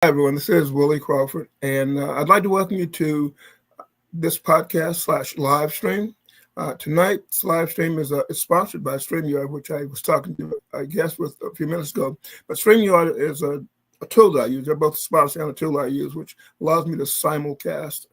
Hi, everyone. This is Willie Crawford, and I'd like to welcome you to this podcast slash live stream. Tonight's live stream is sponsored by StreamYard, which I was talking to a guest with a few minutes ago. But StreamYard is a tool that I use. They're both sponsored and a tool I use, which allows me to simulcast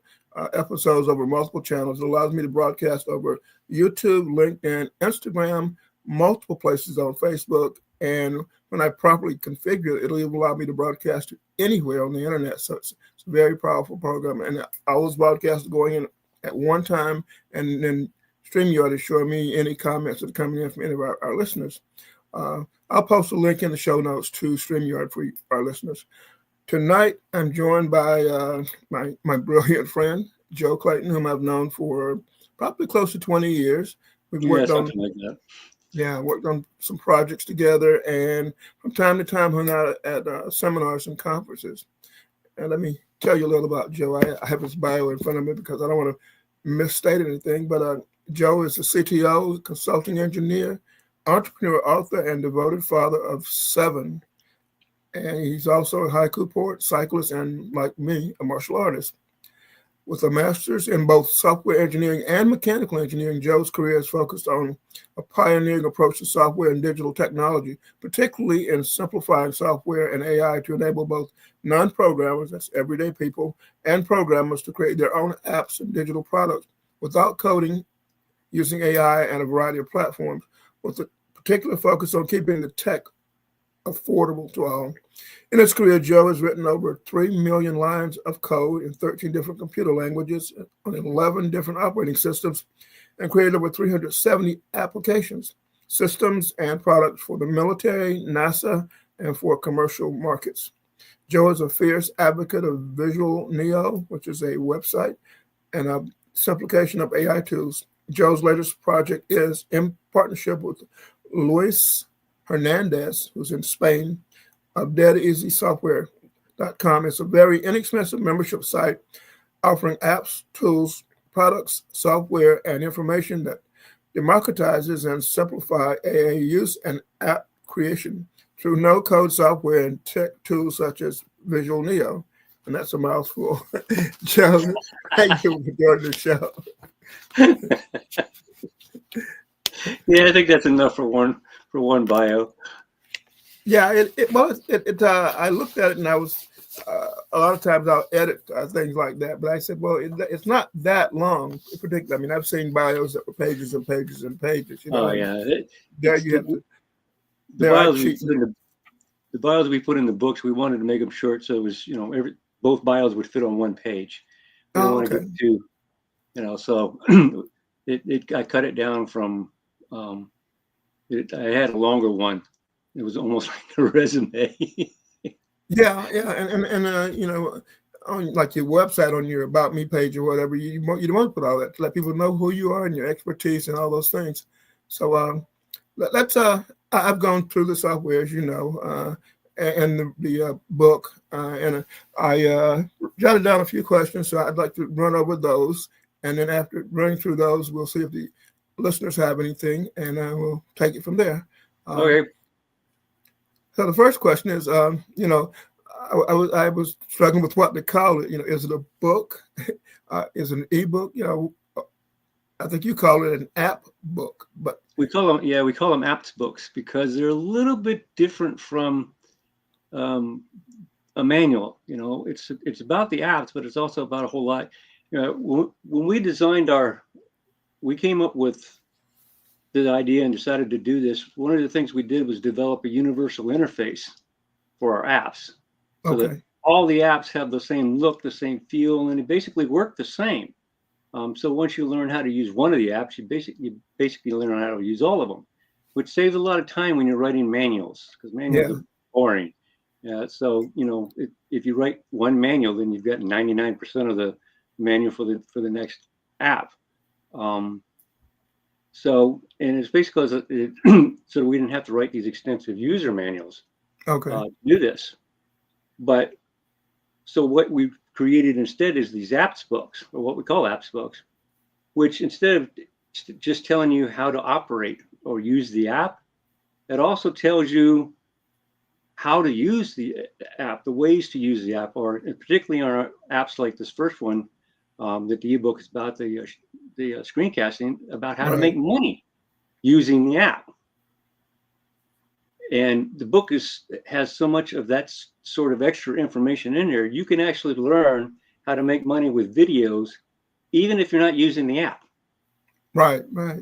episodes over multiple channels. It allows me to broadcast over YouTube, LinkedIn, Instagram, multiple places on Facebook, and when I properly configure it, it'll even allow me to broadcast anywhere on the internet. So it's a very powerful program. And all those broadcasts are going in at one time, and then StreamYard is showing me any comments that are coming in from any of our listeners. I'll post a link in the show notes to StreamYard for our listeners. Tonight, I'm joined by my brilliant friend, Joe Clayton, whom I've known for probably close to 20 years. We've worked on something like that. Yeah, worked on some projects together, and from time to time hung out at seminars and conferences. And let me tell you a little about Joe. I have his bio in front of me because I don't want to misstate anything, but Joe is a CTO, consulting engineer, entrepreneur, author, and devoted father of 7. And he's also a haiku poet, cyclist, and like me, a martial artist. With a master's in both software engineering and mechanical engineering, Joe's career is focused on a pioneering approach to software and digital technology, particularly in simplifying software and AI to enable both non-programmers, that's everyday people, and programmers to create their own apps and digital products without coding, using AI and a variety of platforms, with a particular focus on keeping the tech affordable to all. In his career, Joe has written over 3 million lines of code in 13 different computer languages on 11 different operating systems and created over 370 applications, systems, and products for the military, NASA, and for commercial markets. Joe is a fierce advocate of Visual Neo, which is a website and a simplification of AI tools. Joe's latest project is in partnership with Luis Hernandez, who's in Spain, of DeadEasySoftware.com. It's a very inexpensive membership site offering apps, tools, products, software, and information that democratizes and simplifies AI use and app creation through no-code software and tech tools such as Visual Neo. And that's a mouthful. Joe, thank you for joining the show. Yeah, I think that's enough for one bio. Yeah, I looked at it and I was a lot of times I'll edit things like that, but I said, well, it's not that long. Particularly, I mean, I've seen bios that were pages and pages and pages. You know, Oh yeah, there you have to. The bios we put in the books. We wanted to make them short, so it was both bios would fit on one page. We don't want to get too, So I cut it down from. I had a longer one. It was almost like a resume. Yeah, and on like your website, on your About Me page or whatever, you don't want to put all that to let people know who you are and your expertise and all those things. So I've gone through the software, as you know, and the book, and I jotted down a few questions, so I'd like to run over those, and then after running through those, we'll see if the listeners have anything, and we'll take it from there. Okay. So the first question is, I was struggling with what to call it. Is it a book? Is it an ebook? I think you call it an app book, but we call them apps books because they're a little bit different from a manual. It's about the apps, but it's also about a whole lot. When we came up with the idea and decided to do this, one of the things we did was develop a universal interface for our apps, so that all the apps have the same look, the same feel, and they basically work the same. So once you learn how to use one of the apps, you basically learn how to use all of them, which saves a lot of time when you're writing manuals, because manuals are boring. So if you write one manual, then you've got 99% of the manual for the next app. So it's basically so we didn't have to write these extensive user manuals to do this. But so what we've created instead is these apps books, or what we call apps books, which instead of just telling you how to operate or use the app, it also tells you how to use the app, the ways to use the app, or particularly on our apps like this first one, that the ebook is about, the screencasting, about how to make money using the app. And the book has so much of that sort of extra information in there. You can actually learn how to make money with videos, even if you're not using the app. Right.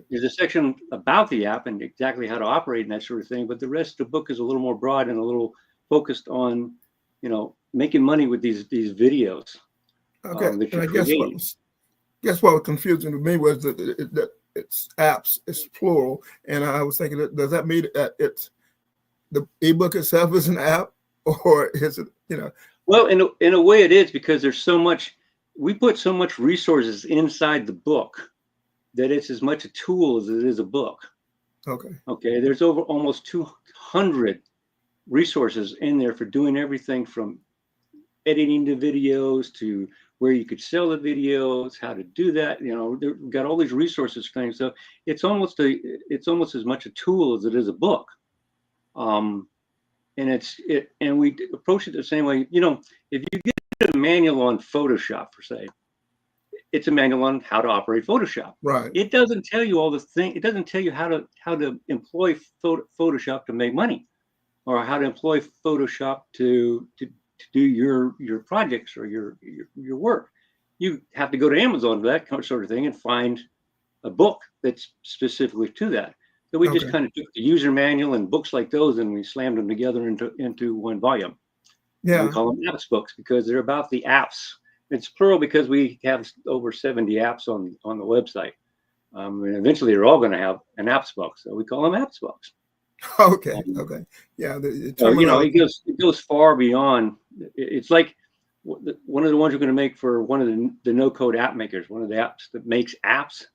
There's a section about the app and exactly how to operate and that sort of thing, but the rest of the book is a little more broad and a little focused on, making money with these videos. Okay. That And you're I creating. guess what was confusing to me was that it's apps, it's plural, and I was thinking, does that mean that it's the ebook itself is an app, or is it, Well, in a way it is, because there's so much, we put so much resources inside the book that it's as much a tool as it is a book. Okay. There's over almost 200 resources in there for doing everything from editing the videos to where you could sell the videos, how to do that. We've got all these resources things. So it's almost as much a tool as it is a book. And we approach it the same way. If you get a manual on Photoshop, per se, it's a manual on how to operate Photoshop. Right. It doesn't tell you all the things. It doesn't tell you how to employ Photoshop to make money, or how to employ Photoshop to do your projects or your work. You have to go to Amazon for that sort of thing and find a book that's specifically to that. So we just kind of took the user manual and books like those, and we slammed them together into one volume. Yeah. And we call them apps books because they're about the apps. It's plural because we have over 70 apps on the website. And eventually they're all going to have an apps book. So we call them apps books. Okay. Yeah. It goes far beyond. It's like one of the ones we're going to make for one of the no-code app makers, one of the apps that makes apps.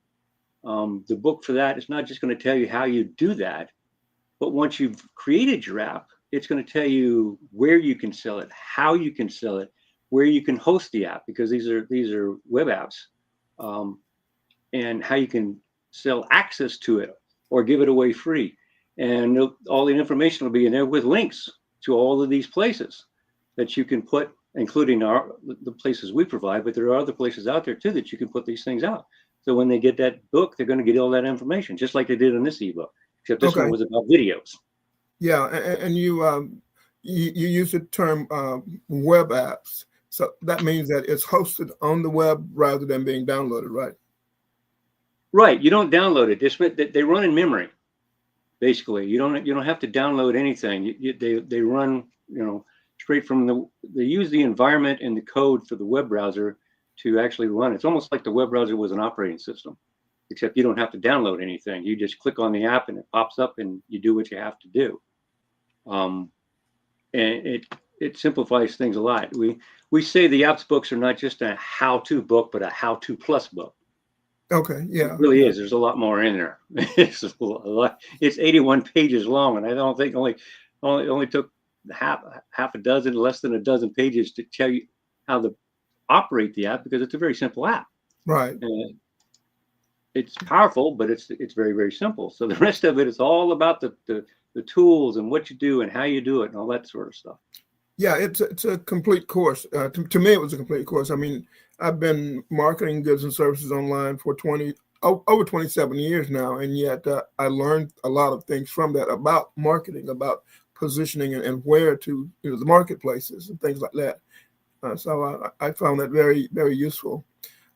The book for that is not just going to tell you how you do that, but once you've created your app, it's going to tell you where you can sell it, how you can sell it, where you can host the app, because these are web apps, and how you can sell access to it or give it away free. And all the information will be in there with links to all of these places that you can put, including the places we provide, but there are other places out there too that you can put these things out. So when they get that book, they're going to get all that information, just like they did in this ebook, except this one was about videos. Yeah, and you use the term web apps. So that means that it's hosted on the web rather than being downloaded, right? Right. You don't download it. They run in memory. Basically, you don't have to download anything. They run straight from they use the environment and the code for the web browser to actually run. It's almost like the web browser was an operating system, except you don't have to download anything. You just click on the app and it pops up and you do what you have to do. And it simplifies things a lot. We say the apps books are not just a how-to book, but a how-to plus book. Okay, yeah. It really is. There's a lot more in there. It's a lot. It's 81 pages long, and I don't think only took half a dozen, less than a dozen pages to tell you how to operate the app, because it's a very simple app. Right. It's powerful, but it's very, very simple. So the rest of it is all about the tools and what you do and how you do it and all that sort of stuff. Yeah, it's a complete course. To me, it was a complete course. I mean, I've been marketing goods and services online for over 27 years now, and yet I learned a lot of things from that about marketing, about positioning, and where to the marketplaces and things like that. So I found that very, very useful.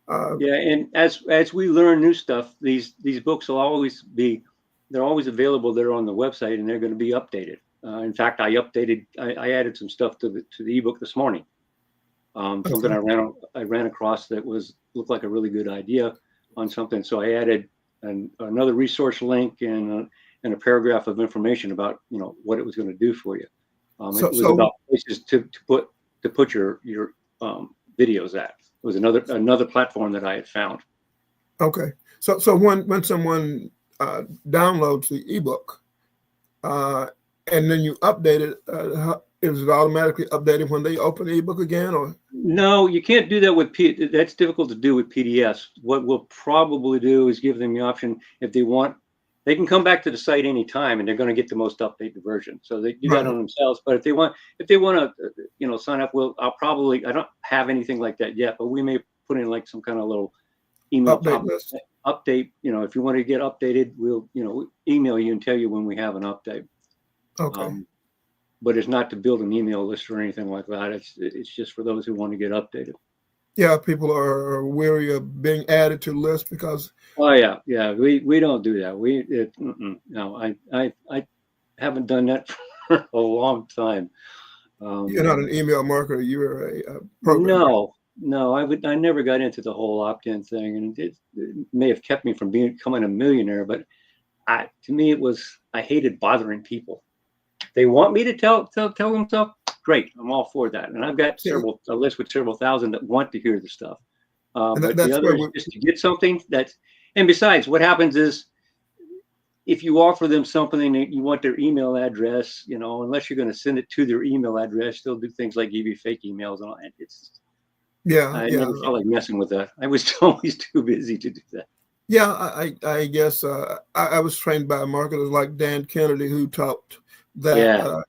Yeah, and as we learn new stuff, these books will always they're always available there on the website, and they're going to be updated. In fact, I added some stuff to the ebook this morning. Something I ran across that looked like a really good idea on something. So I added another resource link and a paragraph of information about what it was going to do for you. It was about places to put your videos at. It was another platform that I had found. Okay, so when someone downloads the ebook, and then you update it, is it automatically updated when they open the ebook again, or? No, you can't do that that's difficult to do with PDFs. What we'll probably do is give them the option, if they want They can come back to the site anytime, and they're going to get the most updated version. So they do that on themselves. But if they want to, sign up, I don't have anything like that yet, but we may put in like some kind of little email update. If you want to get updated, we'll, email you and tell you when we have an update. Okay. But it's not to build an email list or anything like that. It's just for those who want to get updated. Yeah, people are weary of being added to lists because. Oh yeah, we don't do that. No, I haven't done that for a long time. You're not an email marketer. You're a programmer. No, I never got into the whole opt-in thing, and it may have kept me from becoming a millionaire. But to me, I hated bothering people. They want me to tell them stuff. Great, I'm all for that, and I've got a list with several thousand that want to hear the stuff. But the other is just to get something and besides, what happens is if you offer them something that you want their email address, unless you're going to send it to their email address, they'll do things like give you fake emails and all that. I never felt like messing with that. I was always too busy to do that. Yeah, I guess I was trained by marketers like Dan Kennedy who taught that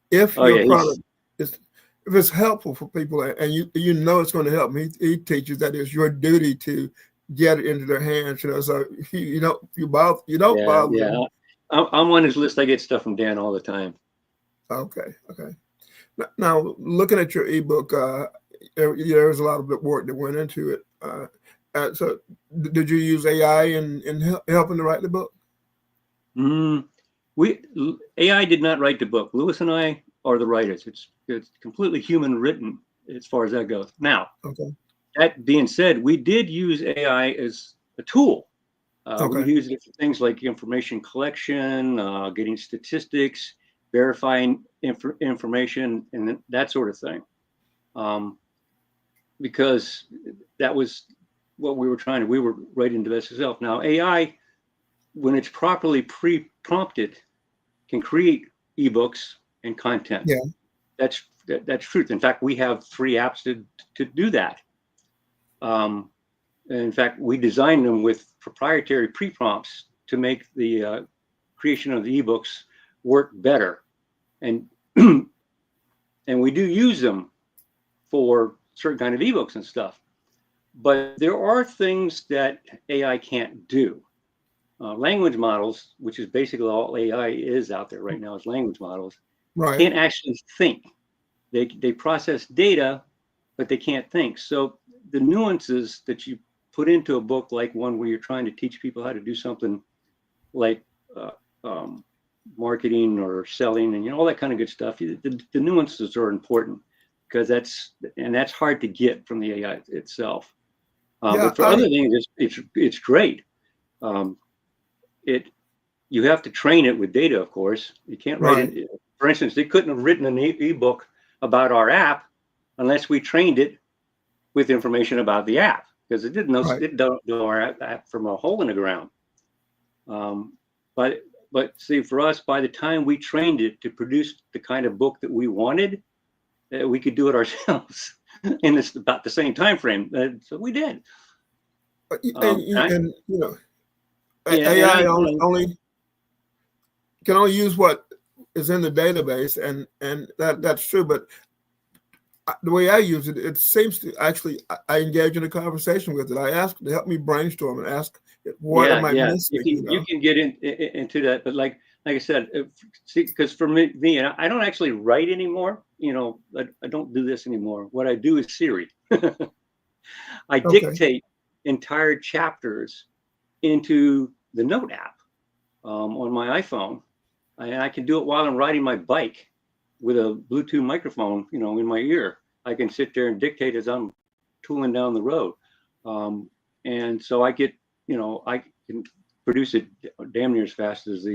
if your product if it's helpful for people and you it's going to help them, he teaches that it's your duty to get it into their hands. So you don't bother them. I'm on his list. I get stuff from Dan all the time. Okay. Now looking at your ebook, there's a lot of work that went into it. So did you use AI in helping to write the book? AI did not write the book. Lewis and I are the writers. It's completely human written as far as that goes. Now, that being said, we did use AI as a tool. We used it for things like information collection, getting statistics, verifying information, and that sort of thing. Because that was what we were we were writing to this itself. Now, AI, when it's properly pre-prompted, can create ebooks and content. Yeah. That's truth. In fact, we have 3 apps to do that. In fact, we designed them with proprietary pre-prompts to make the creation of the ebooks work better. And and we do use them for certain kind of ebooks and stuff. But there are things that AI can't do. Language models, which is basically all AI is out there right now, is language models, can't actually think. They process data, but they can't think. So the nuances that you put into a book, like one where you're trying to teach people how to do something like marketing or selling and all that kind of good stuff, the nuances are important because that's hard to get from the AI itself. But for other things, it's great. You have to train it with data, of course. You can't write it. For instance, they couldn't have written an ebook about our app unless we trained it with information about the app, because it didn't know it don't know our app from a hole in the ground. But see, for us, by the time we trained it to produce the kind of book that we wanted, we could do it ourselves in about the same time frame. So we did. AI only can only use what is in the database, and that's true. But the way I use it, it seems to actually I engage in a conversation with it. I ask to help me brainstorm and ask what am I missing. You can get into that, but like I said, because for me, and I don't actually write anymore. I don't do this anymore. What I do is Siri. I dictate entire chapters into the Note app on my iPhone, and I can do it while I'm riding my bike with a Bluetooth microphone, in my ear. I can sit there and dictate as I'm tooling down the road, and so I get, I can produce it damn near as fast as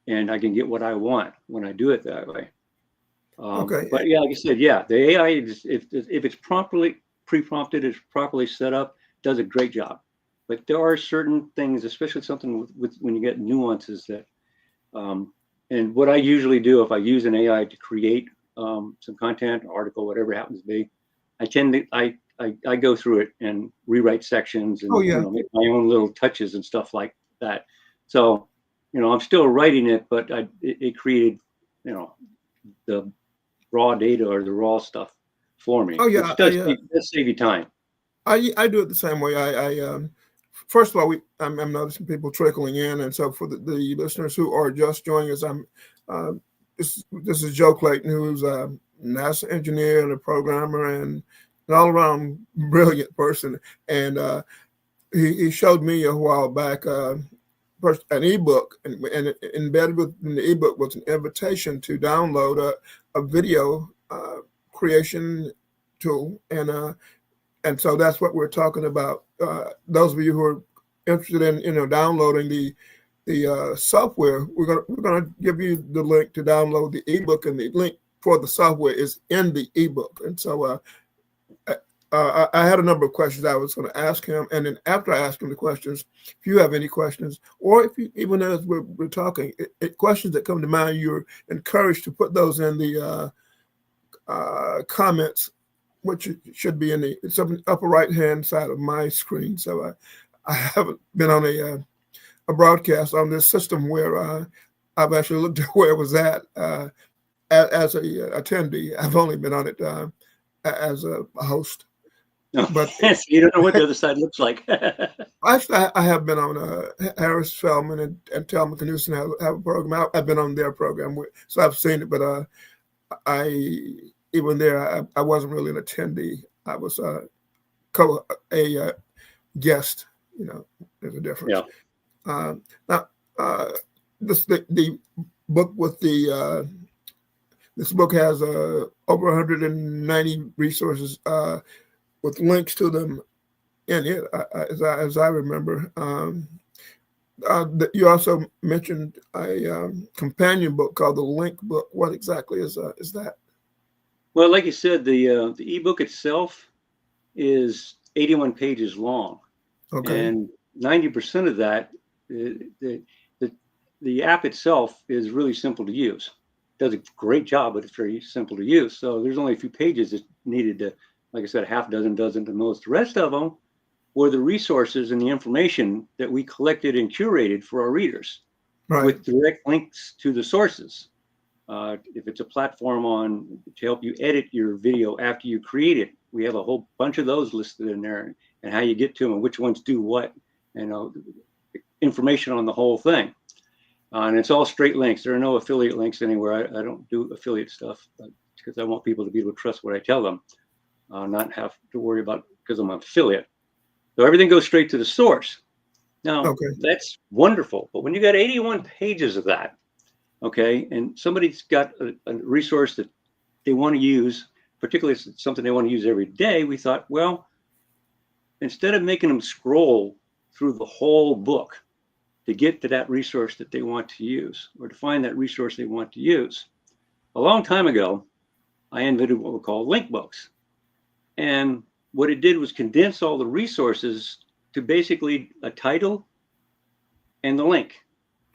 and I can get what I want when I do it that way. But yeah, like I said, the AI if it's properly pre-prompted, it's properly set up, does a great job. But there are certain things, especially something with when you get nuances that, and what I usually do if I use an AI to create some content, article, whatever it happens to be, I go through it and rewrite sections and make my own little touches and stuff like that. So I'm still writing it, but it created, the raw data or the raw stuff for me, Oh yeah, which does save you time. I do it the same way. First of all, I'm noticing people trickling in, and so for the listeners who are just joining us, this is Joe Clayton, who's a NASA engineer and a programmer and an all around brilliant person, and he showed me a while back first an ebook, and embedded within the ebook was an invitation to download a video creation tool, and so that's what we're talking about. Those of you who are interested in downloading the software, we're gonna give you the link to download the ebook, and the link for the software is in the ebook. And so I had a number of questions I was going to ask him, and then after I ask him the questions, if you have any questions, or if you, even as we're talking, questions that come to mind, you're encouraged to put those in the comments, which should be in the upper right hand side of my screen. So I haven't been on a broadcast on this system where I've actually looked at where it was at as a attendee. I've only been on it as a host. No, but you don't know what the other side looks like. Actually, I have been on Harris Feldman and Telma Knudsen have a program. I've been on their program, so I've seen it. But even there, I wasn't really an attendee. I was a guest. There's a difference. Yeah. Now, the book with this book has over 190 resources with links to them in it, as I remember. You also mentioned a companion book called the Link Book. What exactly is that? Well, like you said, the ebook itself is 81 pages long. Okay. And 90% of that, the app itself is really simple to use. It does a great job, but it's very simple to use. So there's only a few pages that needed to, like I said, a half dozen at the most. The rest of them were the resources and the information that we collected and curated for our readers, right, with direct links to the sources. If it's a platform to help you edit your video after you create it, we have a whole bunch of those listed in there, and how you get to them and which ones do what, information on the whole thing. And it's all straight links. There are no affiliate links anywhere. I don't do affiliate stuff because I want people to be able to trust what I tell them, not have to worry about because I'm an affiliate. So everything goes straight to the source. Now, That's wonderful. But when you got 81 pages of that, okay, and somebody's got a resource that they want to use, particularly if it's something they want to use every day, we thought, well, instead of making them scroll through the whole book to get to that resource that they want to use or to find that resource they want to use, a long time ago, I invented what we call link books. And what it did was condense all the resources to basically a title and the link.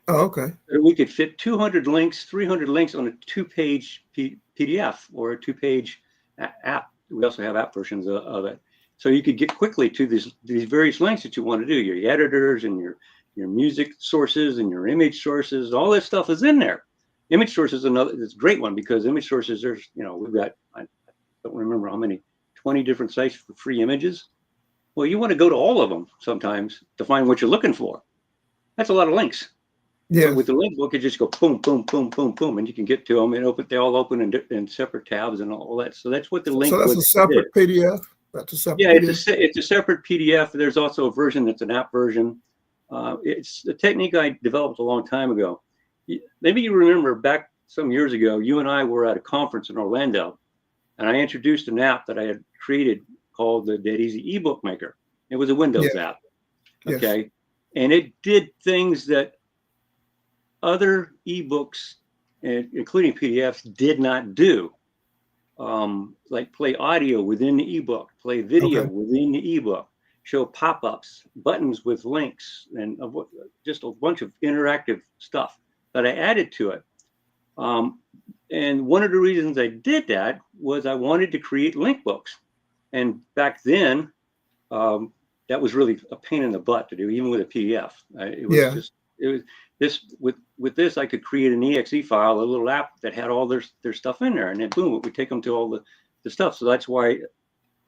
Oh, okay. So we could fit 200 links, 300 links on a 2-page PDF or a 2-page app. We also have app versions of it. So you could get quickly to these various links that you want to do, your editors and your music sources and your image sources. All this stuff is in there. Image sources is a great one because image sources, we've got, I don't remember how many, 20 different sites for free images. Well, you want to go to all of them sometimes to find what you're looking for. That's a lot of links. Yeah. But with the link book, you just go boom, boom, boom, boom, boom, and you can get to them and they all open in separate tabs and all that. So that's what the link. So that's a separate PDF. That's a separate. Yeah, it's a separate PDF. There's also a version that's an app version. It's a technique I developed a long time ago. Maybe you remember back some years ago, you and I were at a conference in Orlando, and I introduced an app that I had created called the Dead Easy ebook maker. It was a Windows app. Okay. Yes. And it did things that other ebooks, including PDFs, did not do. Like play audio within the ebook, play video within the ebook, show pop-ups, buttons with links, and just a bunch of interactive stuff that I added to it. And one of the reasons I did that was I wanted to create link books. And back then, that was really a pain in the butt to do, even with a PDF. It was with this, I could create an exe file, a little app that had all their stuff in there, and then boom, it would take them to all the stuff. So that's why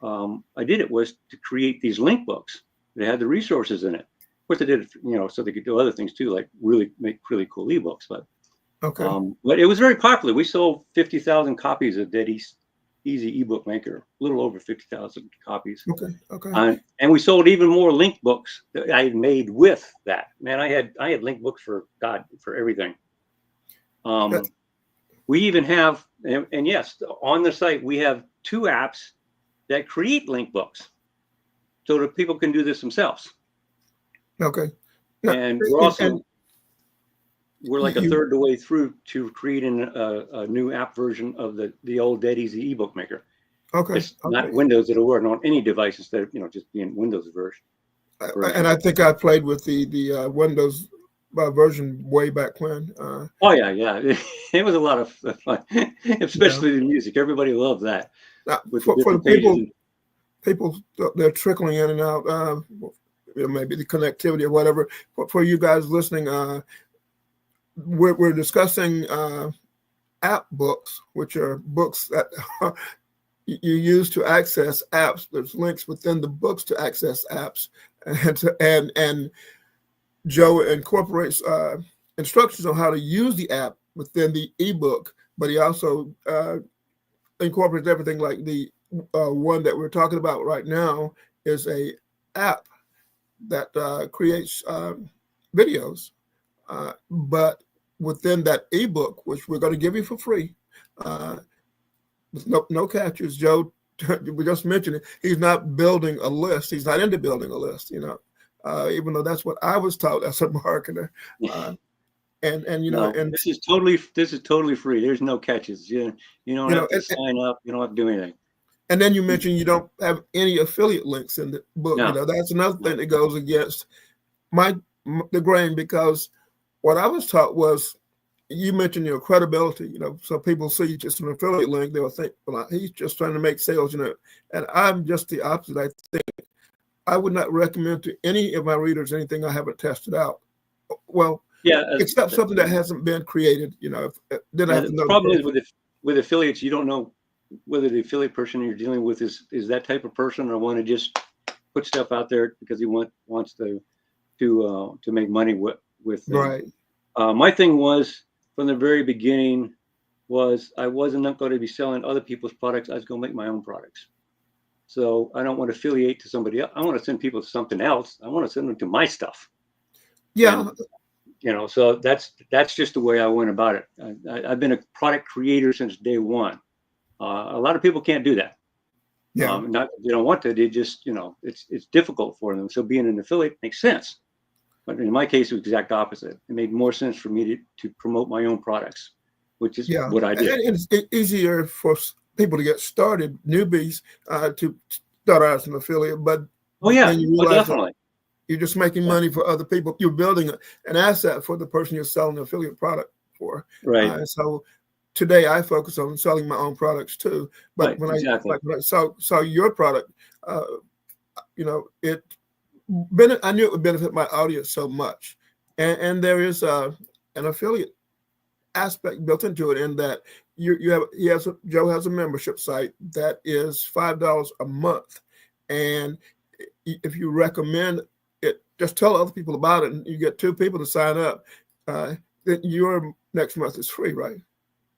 I did it, was to create these link books that had the resources in it. Of course, I did it, so they could do other things too, like really make really cool ebooks. But but it was very popular. We sold 50,000 copies of Dead Easy ebook maker, a little over 50,000 copies. And we sold even more link books that I had made with that. Man, I had link books for everything. We even have, and yes, on the site we have 2 apps that create link books, so that people can do this themselves. And we're also we're like a third of the way through to creating a new app version of the old Dead Easy ebook maker. It's not Windows. It'll work on any device instead of just being Windows version. And I think I played with the Windows version way back when. Oh yeah, it was a lot of fun, especially the music. Everybody loved that. For the people they're trickling in and out. Maybe the connectivity or whatever. For you guys listening, we're discussing app books, which are books that you use to access apps. There's links within the books to access apps, and Joe incorporates instructions on how to use the app within the ebook, but he also incorporates everything. Like the one that we're talking about right now is a app that creates videos. But within that ebook, which we're going to give you for free, with no catches, Joe, we just mentioned it, he's not building a list. He's not into building a list, even though that's what I was taught as a marketer. And this is totally free. There's no catches. You don't have to sign up. You don't have to do anything. And then you mentioned you don't have any affiliate links in the book. No. That's another thing that goes against the grain, because what I was taught was, you mentioned your credibility, so people see just an affiliate link, they'll think, well, he's just trying to make sales, and I'm just the opposite. I think I would not recommend to any of my readers anything I haven't tested out. Well, except something that hasn't been created, then I have to know. The problem is with affiliates, you don't know whether the affiliate person you're dealing with is that type of person, or want to just put stuff out there because he wants to make money with them. Right. My thing was, from the very beginning, was I wasn't going to be selling other people's products. I was going to make my own products. So I don't want to affiliate to somebody else. I want to send people to something else. I want to send them to my stuff. Yeah. And, so that's just the way I went about it. I've been a product creator since day one. A lot of people can't do that. Yeah. They don't want to. They just, it's difficult for them. So being an affiliate makes sense. But in my case, it was the exact opposite. It made more sense for me to promote my own products, which is what I did. And it's easier for people to get started, newbies, to start out as an affiliate. But then you realize definitely. You're just making money for other people. You're building an asset for the person you're selling the affiliate product for. Right. So today I focus on selling my own products too. But when I saw your product, I knew it would benefit my audience so much, and there is an affiliate aspect built into it, in that Joe has a membership site that is $5 a month, and if you recommend it, just tell other people about it, and you get 2 people to sign up, then your next month is free, right?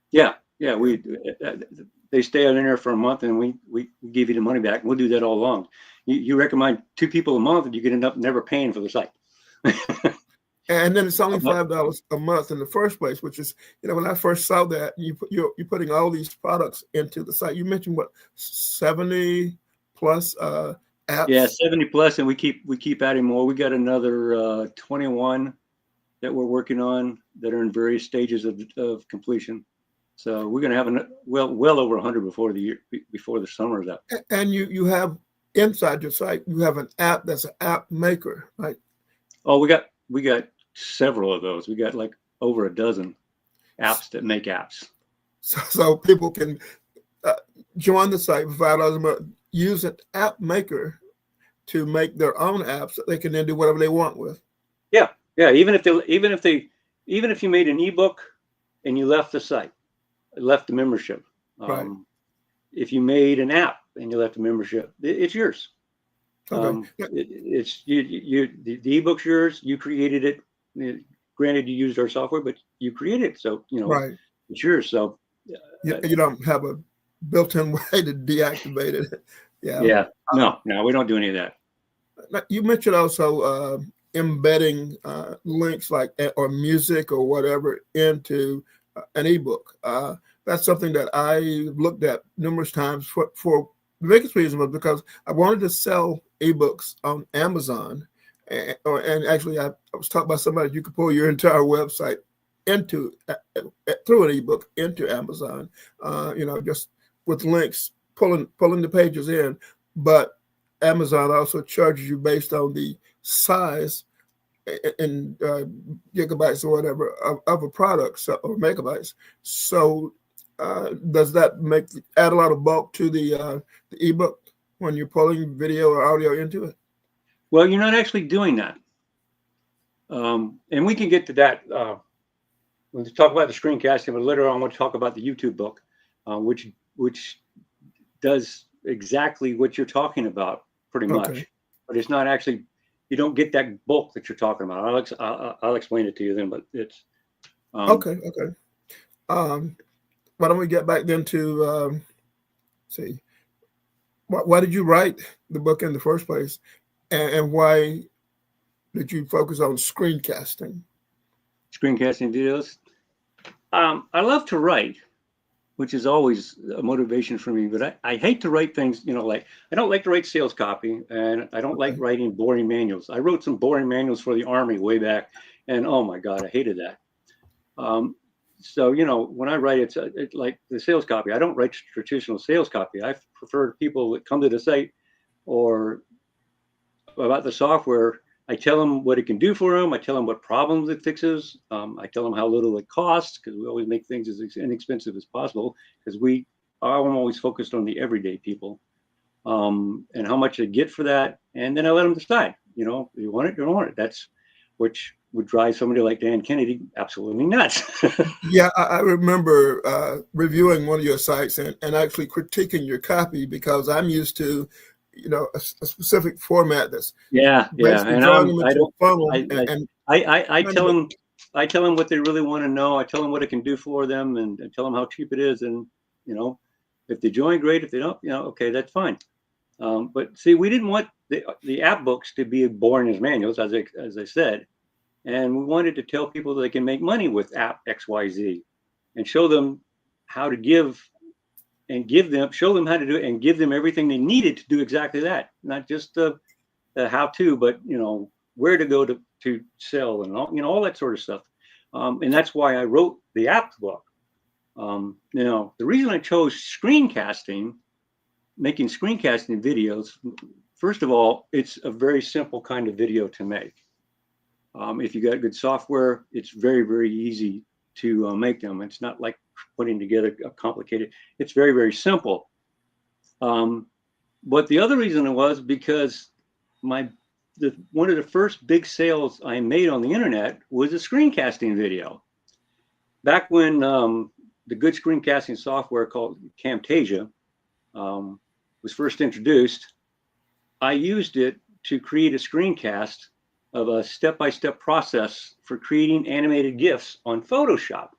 Yeah. They stay on there for a month, and we give you the money back. We'll do that all along. You recommend 2 people a month, and you could end up never paying for the site. And then it's only $5 a month in the first place, which is, when I first saw that, you're putting all these products into the site. You mentioned 70 plus apps. Yeah, 70 plus, and we keep adding more. We got another 21 that we're working on that are in various stages of completion. So we're going to have well over 100 before the summer is up. And you have inside your site, you have an app that's an app maker, right? Oh, we got several of those. We got like over a dozen apps that make apps. So people can join the site for $5 a month, use an app maker to make their own apps that they can then do whatever they want with. Yeah. Even if even if you made an ebook and you left the site, left the membership, Right. if you made an app and you left a membership, it's yours. Okay. It's the ebook's yours. You created it. Granted, you used our software, but you created it, so Right. it's yours. So you don't have a built-in way to deactivate it. Yeah. No, we don't do any of that. You mentioned also embedding links like or music or whatever into an ebook. That's something that I looked at numerous times for the biggest reason was because I wanted to sell ebooks on Amazon, and actually I was taught by somebody you could pull your entire website into through an ebook into Amazon, just with links, pulling the pages in, but Amazon also charges you based on the size in gigabytes or whatever of a product, or megabytes. So does that add a lot of bulk to the ebook when you're pulling video or audio into it? Well, you're not actually doing that. And we can get to that when we talk about the screencasting, but later on we'll talk about the YouTube book, which does exactly what you're talking about pretty much. But it's not actually, you don't get that bulk that you're talking about. I'll explain it to you then, but it's okay. Why don't we get back then to see, why did you write the book in the first place, and why did you focus on screencasting videos? I love to write, which is always a motivation for me, but I hate to write things, like I don't like to write sales copy, and I don't like writing boring manuals. I wrote some boring manuals for the Army way back, and oh my God, I hated that. So, when I write, it's like the sales copy. I don't write traditional sales copy. I prefer people that come to the site or about the software. I tell them what it can do for them. I tell them what problems it fixes. I tell them how little it costs, because we always make things as inexpensive as possible, because I'm always focused on the everyday people, and how much they get for that. And then I let them decide, you want it, you don't want it. That's which would drive somebody like Dan Kennedy absolutely nuts. Yeah, I remember reviewing one of your sites and actually critiquing your copy, because I'm used to a specific format that's and I tell them what they really want to know. I tell them what it can do for them, and tell them how cheap it is. And if they join, great. If they don't, okay, that's fine. But see, we didn't want the app books to be boring as manuals, as I said, and we wanted to tell people that they can make money with app XYZ, and show them how to show them how to do it, and give them everything they needed to do exactly that. Not just the how to, but where to go to sell, and all that sort of stuff. And that's why I wrote the app book. The reason I chose making screencasting videos, first of all, it's a very simple kind of video to make. If you got good software, it's very, very easy to make them. It's not like putting together a complicated. It's very, very simple. But the other reason it was because one of the first big sales I made on the internet was a screencasting video. Back when the good screencasting software called Camtasia was first introduced, I used it to create a screencast of a step-by-step process for creating animated GIFs on Photoshop.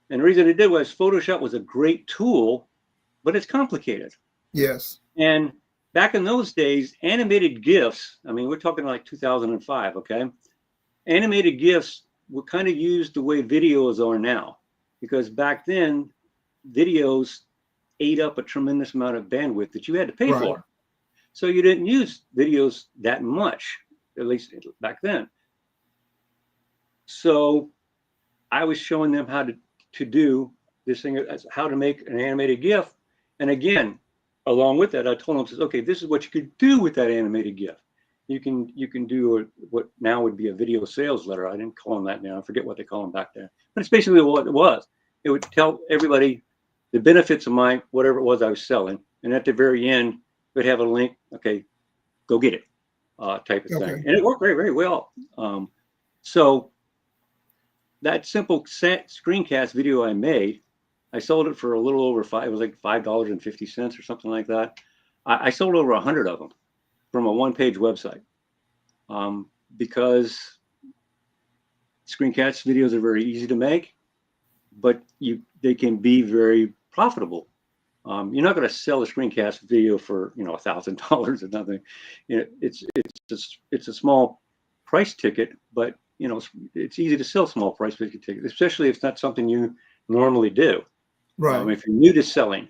And the reason it did was Photoshop was a great tool, but it's complicated. Yes. And back in those days, animated GIFs, I mean, we're talking like 2005, okay? Animated GIFs were kind of used the way videos are now, because back then, videos ate up a tremendous amount of bandwidth that you had to pay for. So you didn't use videos that much, at least back then. So I was showing them how to do this thing, how to make an animated GIF. And again, along with that, I told them, okay, this is what you could do with that animated GIF. You can do what now would be a video sales letter. I didn't call them that now. I forget what they call them back then. But it's basically what it was. It would tell everybody the benefits of whatever it was I was selling. And at the very end, it would have a link, okay, go get it, type of thing. And it worked very, very well. So that simple screencast video I made, I sold it for a little over it was like $5.50 or something like that. I sold over 100 of them from a one-page website, because screencast videos are very easy to make, but they can be very profitable. You're not going to sell a screencast video for $1,000 or nothing. It's a small price ticket, but it's easy to sell small price tickets, especially if it's not something you normally do. Right. If you're new to selling.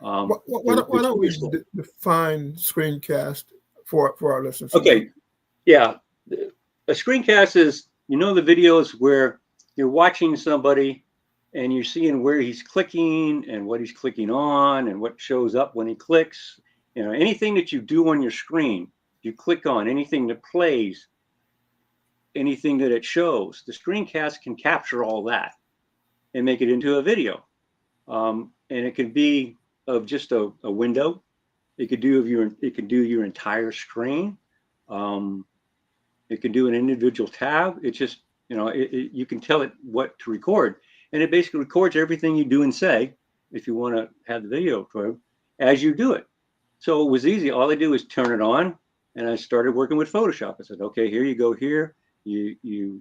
Why don't we define screencast for our listeners? Okay. Yeah. A screencast is, the videos where you're watching somebody and you're seeing where he's clicking and what he's clicking on and what shows up when he clicks. Anything that you do on your screen, you click on, anything that plays, anything that it shows, the screencast can capture all that and make it into a video. And it can be of just a window. It could do your entire screen. It can do an individual tab. It's just, you can tell it what to record. And it basically records everything you do and say, if you want to have the video for as you do it. So it was easy. All I do is turn it on, and I started working with Photoshop. I said, okay, here you go here. You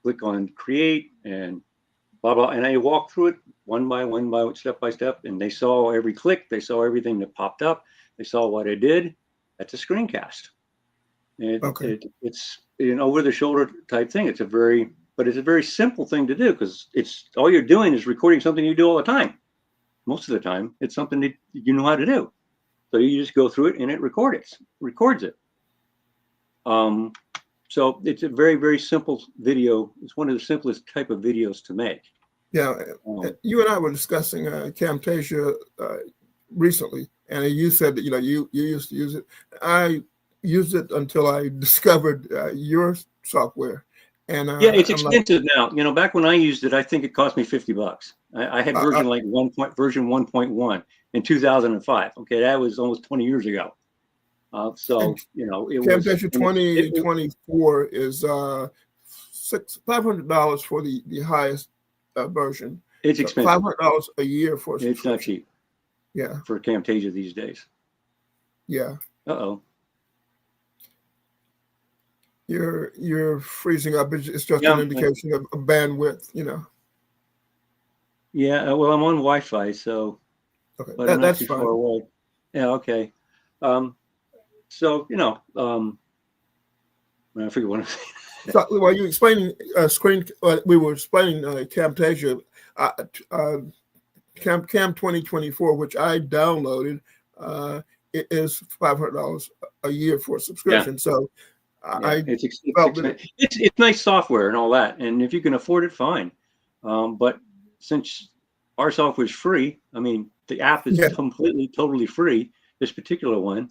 click on create and blah, blah. And I walked through it one by one, step by step. And they saw every click. They saw everything that popped up. They saw what I did. That's a screencast. It's an over-the-shoulder type thing. It's a very simple thing to do, because it's all you're doing is recording something you do all the time. Most of the time, it's something that you know how to do. So you just go through it and it records it. So it's a very, very simple video. It's one of the simplest type of videos to make. Yeah, you and I were discussing Camtasia recently, and you said that you used to use it. I used it until I discovered your software. And yeah, it's expensive now. Back when I used it, I think it cost me $50. I had version 1.1 in 2005. Okay, that was almost 20 years ago. It Camtasia 2024 is $500 for the highest version. It's expensive. $500 a year for a It's not cheap. Yeah. For Camtasia these days. Yeah. Uh-oh. You're freezing up. It's just an indication of bandwidth, Yeah, well, I'm on Wi-Fi, so okay, but I'm not that's too fine. far away. Yeah, okay. So I forget what I'm saying. So while you explaining we were explaining Camtasia, Cam 2024, which I downloaded. It is $500 a year for a subscription. Yeah. So it's nice software and all that, and if you can afford it, fine. But since our software is free, I mean, the app is totally free. This particular one,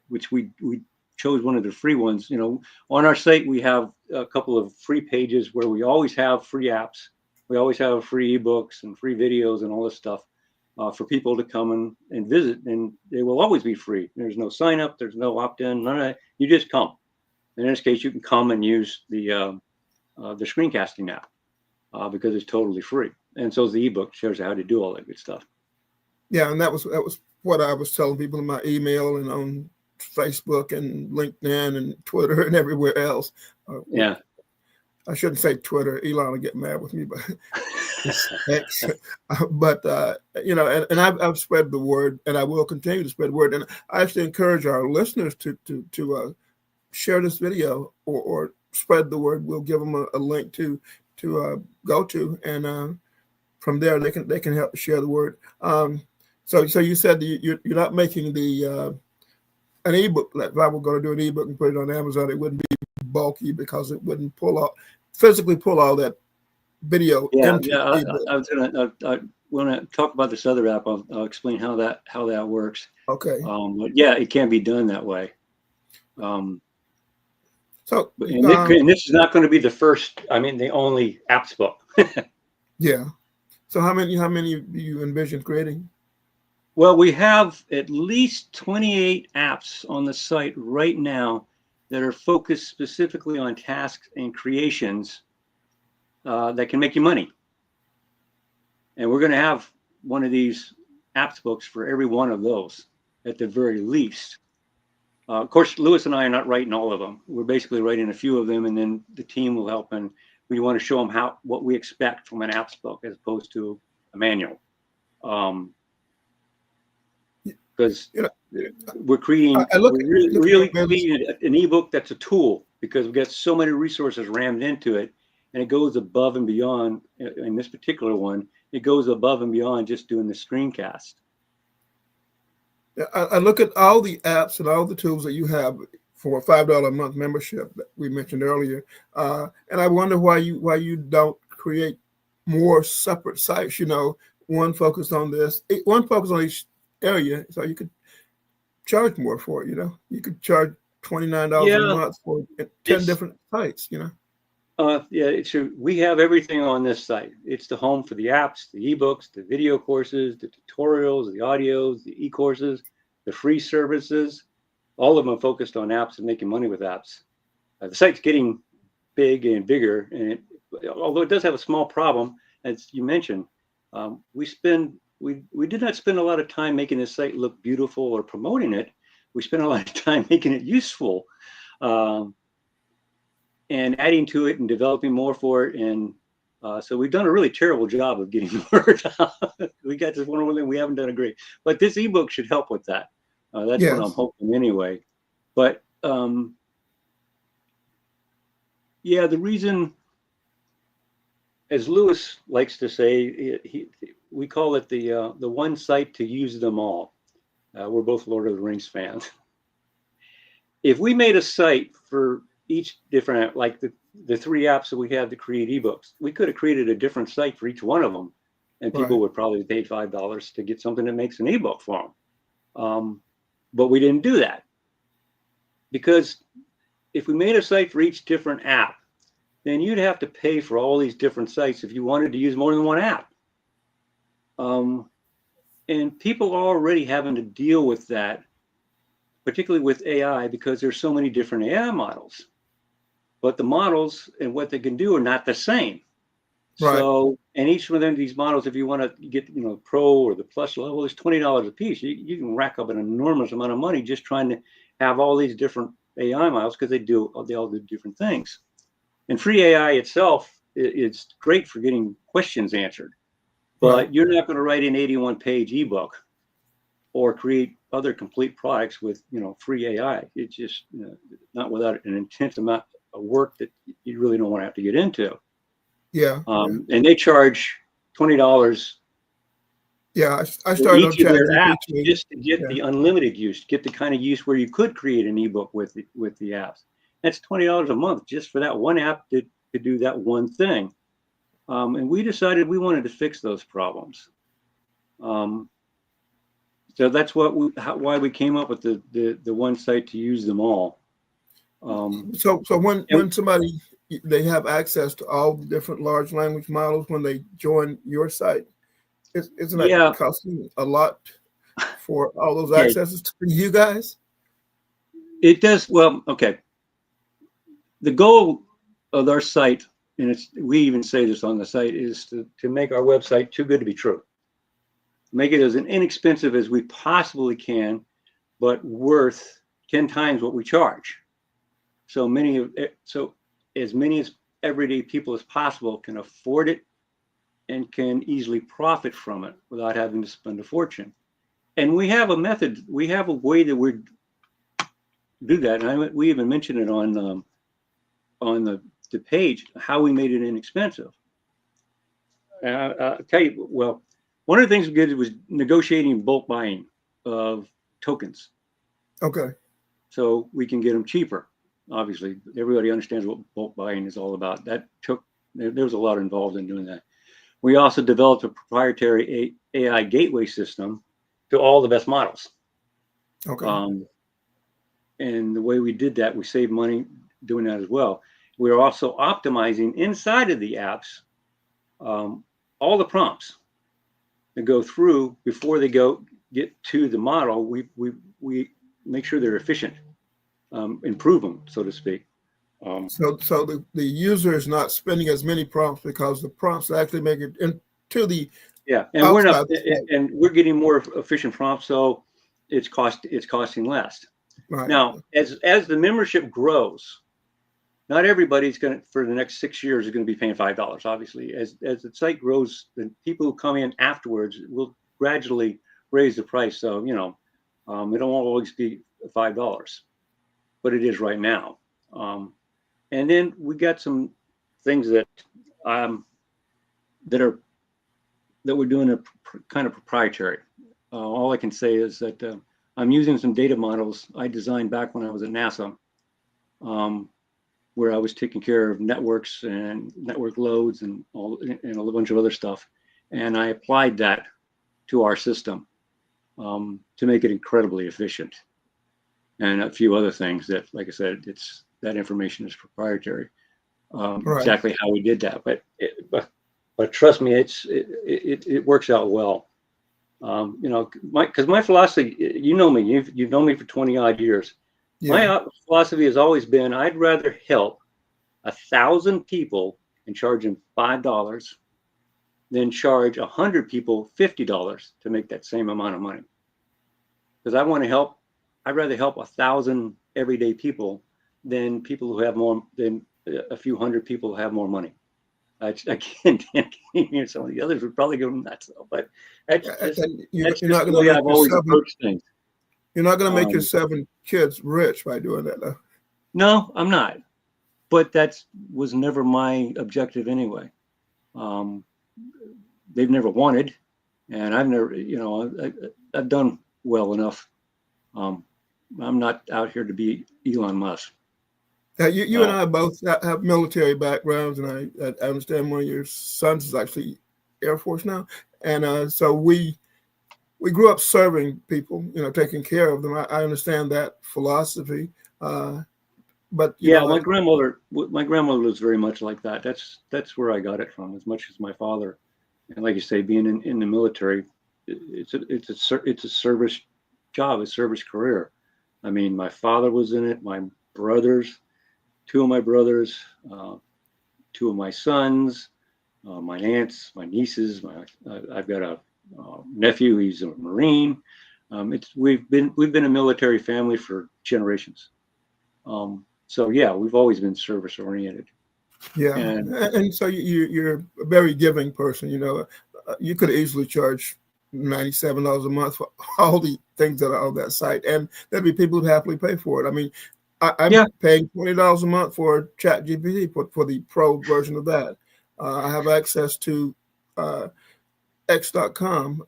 which we chose one of the free ones. On our site we have a couple of free pages where we always have free apps. We always have free ebooks and free videos and all this stuff for people to come and visit, and they will always be free. There's no sign up, there's no opt-in, none of that. You just come. In this case, you can come and use the screencasting app because it's totally free, and so is the ebook. Shows you how to do all that good stuff. Yeah, and that was what I was telling people in my email and on Facebook and LinkedIn and Twitter and everywhere else. Yeah. I shouldn't say Twitter. Elon will get mad with me, but it's X. But and I've spread the word, and I will continue to spread the word. And I actually encourage our listeners to share this video or spread the word. We'll give them a link to go to, and from there they can help share the word. So you said you're not making the an ebook. Like if I were going to do an ebook and put it on Amazon, it wouldn't be bulky because it wouldn't physically pull all that video into I want to talk about this other app. I'll explain how that works. Okay. But yeah, it can be done that way. So and this is not going to be the only apps book. Yeah. So how many do you envision creating? Well, we have at least 28 apps on the site right now that are focused specifically on tasks and creations that can make you money. And we're going to have one of these apps books for every one of those at the very least. Of course, Lewis and I are not writing all of them. We're basically writing a few of them, and then the team will help. And we want to show them what we expect from an apps book as opposed to a manual. Because we're creating, we're really creating an ebook that's a tool, because we've got so many resources rammed into it, and it goes above and beyond. In this particular one, it goes above and beyond just doing the screencast. I look at all the apps and all the tools that you have for a $5 a month membership that we mentioned earlier, and I wonder why you don't create more separate sites. You know, one focused on this, one focused on each area, so you could charge more for it. You know, you could charge $29 a month for 10 different sites. You know. We have everything on this site. It's the home for the apps, the ebooks, the video courses, the tutorials, the audios, the e-courses, the free services. All of them are focused on apps and making money with apps. The site's getting big and bigger, and although it does have a small problem, as you mentioned, we did not spend a lot of time making this site look beautiful or promoting it. We spent a lot of time making it useful. And adding to it and developing more for it. And so we've done a really terrible job of getting the word out. We got this one thing we haven't done a great, but this ebook should help with that. That's what I'm hoping anyway. But the reason, as Lewis likes to say, we call it the one site to use them all. We're both Lord of the Rings fans. If we made a site for each different, like the three apps that we have to create ebooks, we could have created a different site for each one of them, and people would probably pay $5 to get something that makes an ebook for them. But we didn't do that, because if we made a site for each different app, then you'd have to pay for all these different sites if you wanted to use more than one app. And people are already having to deal with that, particularly with AI, because there's so many different AI models. But the models and what they can do are not the same. Right. So, and each one of these models, if you want to get, pro or the plus level, is $20 a piece. You can rack up an enormous amount of money just trying to have all these different AI models, because they all do different things. And free AI itself, it's great for getting questions answered, but you're not going to write an 81-page ebook or create other complete products with, free AI. It's just not without an intense amount of work that you really don't want to have to get into. And they charge $20. I started on each of their apps just to get the unlimited use, get the kind of use where you could create an ebook with the apps. That's $20 a month just for that one app to do that one thing. And we decided we wanted to fix those problems. So that's why we came up with the one site to use them all. So when somebody, they have access to all the different large language models when they join your site, isn't that costing a lot for all those accesses to you guys? It does. Well, okay. The goal of our site, and we even say this on the site, is to make our website too good to be true. Make it as inexpensive as we possibly can, but worth 10 times what we charge. So as many as everyday people as possible can afford it and can easily profit from it without having to spend a fortune. And we have a method, we have a way that we do that. And we even mentioned it on the page, how we made it inexpensive. And I'll tell you, well, one of the things we did was negotiating bulk buying of tokens. Okay. So we can get them cheaper. Obviously, everybody understands what bulk buying is all about. There was a lot involved in doing that. We also developed a proprietary AI gateway system to all the best models. Okay. And the way we did that, we saved money doing that as well. We're also optimizing inside of the apps all the prompts that go through before they get to the model. We make sure they're efficient. improve them, so to speak. So the user is not spending as many prompts because the prompts actually make it into the and we're not, outside the site. and we're getting more efficient prompts, so it's costing less. Right. Now, as the membership grows, not everybody's going to, for the next 6 years, is going to be paying $5. Obviously, as the site grows, the people who come in afterwards will gradually raise the price. So it don't always be $5, but it is right now. And then we got some things that we're doing kind of proprietary. All I can say is that I'm using some data models I designed back when I was at NASA, where I was taking care of networks and network loads and a bunch of other stuff, and I applied that to our system to make it incredibly efficient, and a few other things that, like I said, that information is proprietary. Exactly how we did that, but trust me, it works out well. Because my philosophy, you know me, you've known me for 20 odd years. Yeah. My philosophy has always been, I'd rather help 1,000 people and charge them $5 than charge 100 people $50 to make that same amount of money. Because I'd rather help 1,000 everyday people than people who have more than a few hundred people who have more money. I can't some of the others would probably go nuts, but that's just the way I've always approached things. You're not going to make your 7 kids rich by doing that, though. No, I'm not. But that was never my objective anyway. They've never wanted, and I've never, I've done well enough. I'm not out here to be Elon Musk. You and I both have military backgrounds, and I understand one of your sons is actually Air Force now, and so we grew up serving people, taking care of them. I understand that philosophy, but my grandmother was very much like that. That's where I got it from, as much as my father. And like you say, being in the military, it's a service job, a service career. I mean, my father was in it. My brothers. 2 of my brothers, 2 of my sons, my aunts, my nieces. I've got a nephew. He's a Marine. We've been a military family for generations. So yeah, we've always been service oriented. Yeah, and so you're a very giving person. You could easily charge $97 a month for all the things that are on that site, and there'd be people who happily pay for it. I mean, I'm paying $20 a month for ChatGPT for the pro version of that. I have access to X.com,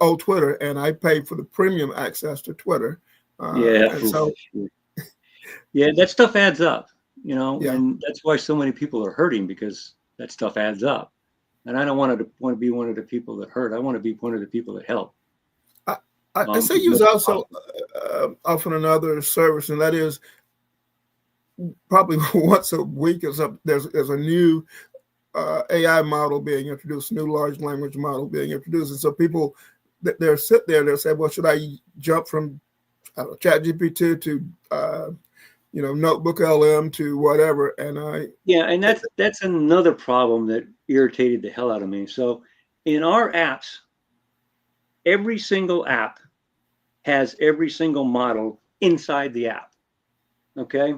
old Twitter, and I pay for the premium access to Twitter. And so, that stuff adds up, and that's why so many people are hurting, because that stuff adds up. And I don't want to be one of the people that hurt. I want to be one of the people that help. I say use also often another service, and that is probably once a week or something. There's a new AI model being introduced, new large language model being introduced, and so people they'll sit there, they'll say, "Well, should I jump from ChatGPT to Notebook LM to whatever?" And and that's another problem that irritated the hell out of me. So in our apps, every single app has every single model inside the app. Okay.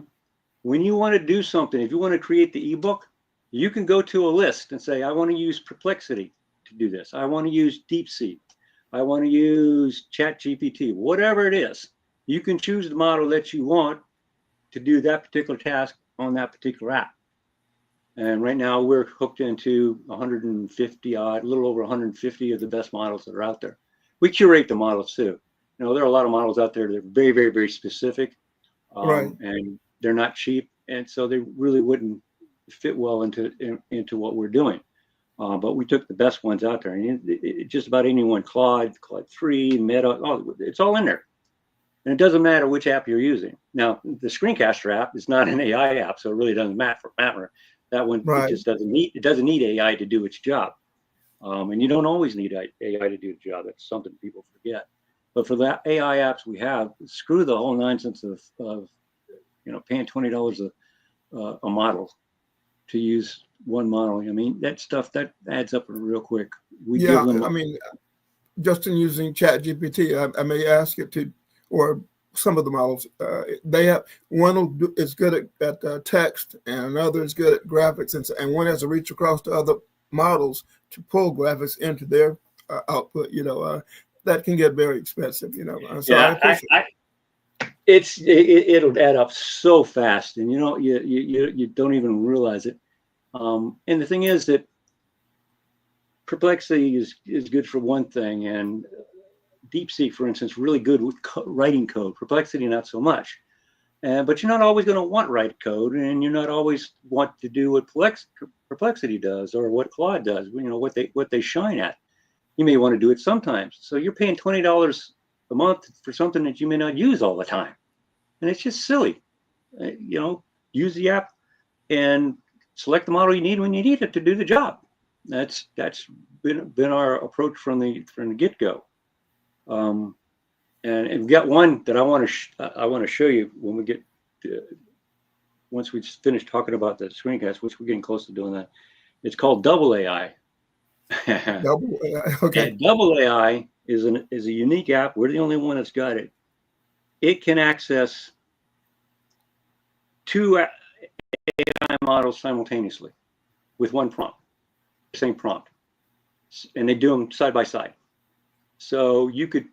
When you want to do something, if you want to create the ebook, you can go to a list and say, I want to use Perplexity to do this. I want to use DeepSeek. I want to use ChatGPT, whatever it is. You can choose the model that you want to do that particular task on that particular app. And right now we're hooked into 150 a little over 150 of the best models that are out there. We curate the models too. There are a lot of models out there that are very, very, very specific, and they're not cheap, and so they really wouldn't fit well into what we're doing. But we took the best ones out there, and just about anyone, Claude 3, Meta, it's all in there. And it doesn't matter which app you're using. Now, the Screencaster app is not an AI app, so it really doesn't matter. That one it just doesn't need AI to do its job. And you don't always need AI to do the job. That's something people forget. But for the AI apps we have, screw the whole nonsense of paying $20 a model to use one model. I mean, that stuff that adds up real quick. We give them. I mean, just in using ChatGPT, I may ask it to, or some of the models, they have one is good at text, and another is good at graphics, and one has to reach across to other models to pull graphics into their output. That can get very expensive. So yeah, I appreciate it'll add up so fast, and you don't even realize it. And the thing is that Perplexity is good for one thing, and DeepSeek, for instance, really good with writing code. Perplexity, not so much. But you're not always going to want write code, and you're not always want to do what Perplexity does or what Claude does. What they shine at. You may want to do it sometimes. So you're paying $20 a month for something that you may not use all the time, and it's just silly. Use the app and select the model you need when you need it to do the job. That's been our approach from the get-go. And we've got one that I want to show you when we get once we finish talking about the screencast, which we're getting close to doing that. It's called Double AI. Double AI. Okay. And Double AI is a unique app. We're the only one that's got it. It can access two AI models simultaneously with one prompt, same prompt, and they do them side by side. So you could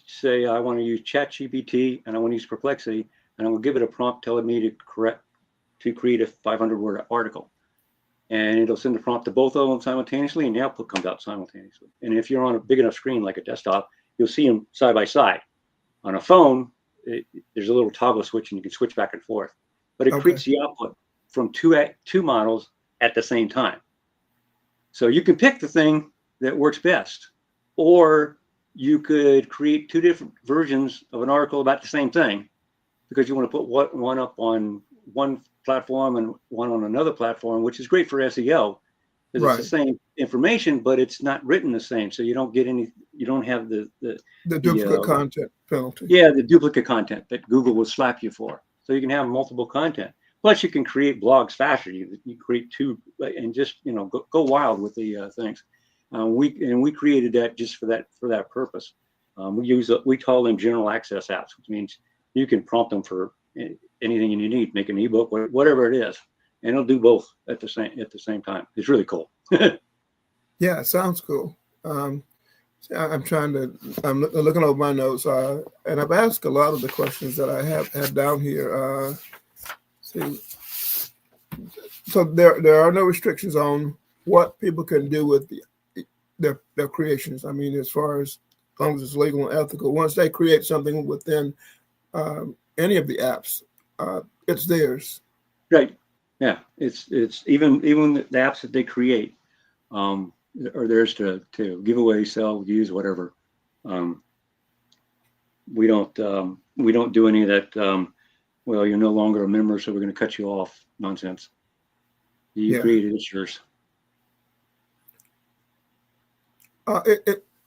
say, I want to use ChatGPT and I want to use Perplexity, and I will give it a prompt telling me to create a 500-word article, and it'll send the prompt to both of them simultaneously, and the output comes out simultaneously. And if you're on a big enough screen like a desktop, you'll see them side by side. On a phone, there's a little toggle switch, and you can switch back and forth. But it creates the output from two models at the same time. So you can pick the thing that works best, or you could create two different versions of an article about the same thing, because you want to put one up on one platform and one on another platform, which is great for SEO, because it's the same information, but it's not written the same. So you don't have the duplicate content penalty. Yeah, the duplicate content that Google will slap you for. So you can have multiple content. Plus, you can create blogs faster. You create two, and just go wild with the things. We created that just for that purpose. We call them general access apps, which means you can prompt them for anything you need, make an ebook, whatever it is, and it'll do both at the same time. It's really cool. Yeah, it sounds cool. I'm looking over my notes, and I've asked a lot of the questions that I have down here. So there are no restrictions on what people can do with their creations. I mean, as long as it's legal and ethical. Once they create something within any of the apps, it's theirs. Right. Yeah. It's even the apps that they create are theirs to give away, sell, use, whatever. We don't do any of that. Well, you're no longer a member, so we're going to cut you off nonsense. You created, it's yours.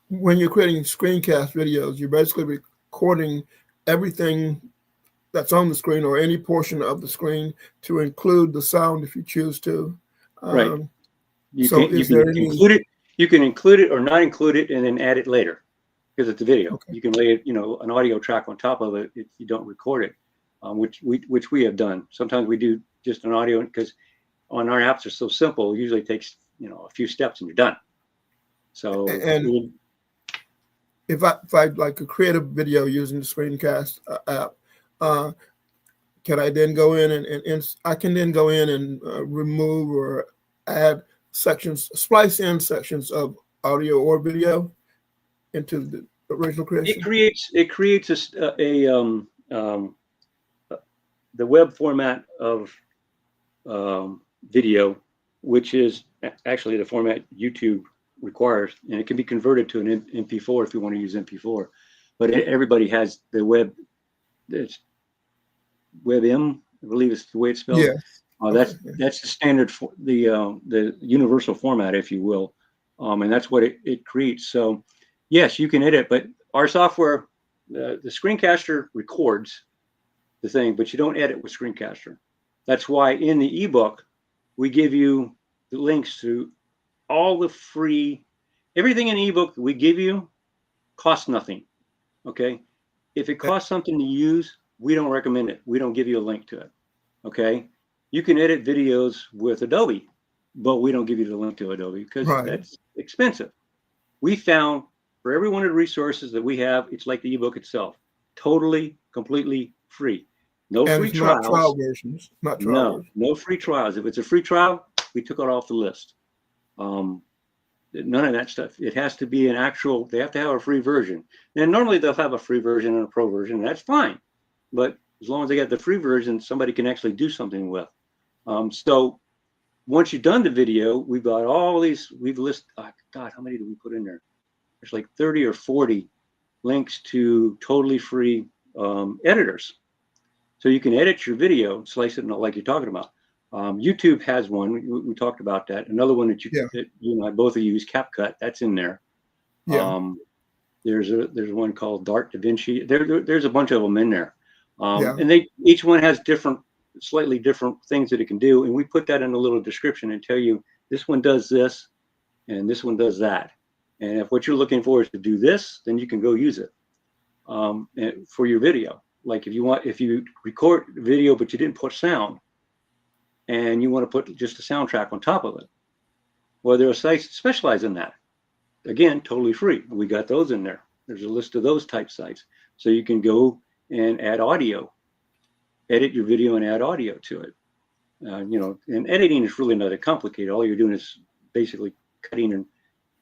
When you're creating screencast videos, you're basically recording everything that's on the screen or any portion of the screen to include the sound if you choose to. Right. You can include it or not include it, and then add it later because it's a video. Okay. You can lay an audio track on top of it if you don't record it. Which we have done. Sometimes we do just an audio, because on our apps are so simple. It usually takes a few steps and you're done. So if I'd like to create a video using the screencast app, can I then go in and I can then go in and remove or add sections, splice in sections of audio or video into the original creation? It creates the web format of video, which is actually the format YouTube requires, and it can be converted to an MP4 if you want to use MP4. But everybody has the web. It's WebM, I believe it's the way it's spelled. Yeah. That's the standard for the universal format, if you will, and that's what it creates. So yes, you can edit, but our software the screencaster records the thing, but you don't edit with screencaster. That's why in the ebook, we give you the links to all the free, everything in the ebook that we give you costs nothing. Okay. If it costs something to use, we don't recommend it. We don't give you a link to it. Okay. You can edit videos with Adobe, but we don't give you the link to Adobe because that's expensive. We found for every one of the resources that we have, it's like the ebook itself, totally, completely free. No free trials. Not trial versions. Not trial versions. No free trials. If it's a free trial, we took it off the list. None of that stuff. It has to be an actual, they have to have a free version. And normally they'll have a free version and a pro version, and that's fine. But as long as they get the free version, somebody can actually do something with. So once you've done the video, we've got all these, we've listed, oh God, how many do we put in there? There's like 30 or 40 links to totally free editors. So you can edit your video, slice it like you're talking about. YouTube has one. We talked about that. Another one that that you and I both use, CapCut. That's in there. Yeah. There's one called Dart DaVinci. There's a bunch of them in there. And each one has slightly different things that it can do. And we put that in a little description and tell you this one does this and this one does that. And if what you're looking for is to do this, then you can go use it for your video. Like if you record video but you didn't put sound, and you want to put just a soundtrack on top of it, well, there are sites that specialize in that. Again, totally free. We got those in there. There's a list of those type sites. So you can go and add audio, edit your video and add audio to it. And editing is really not that complicated. All you're doing is basically cutting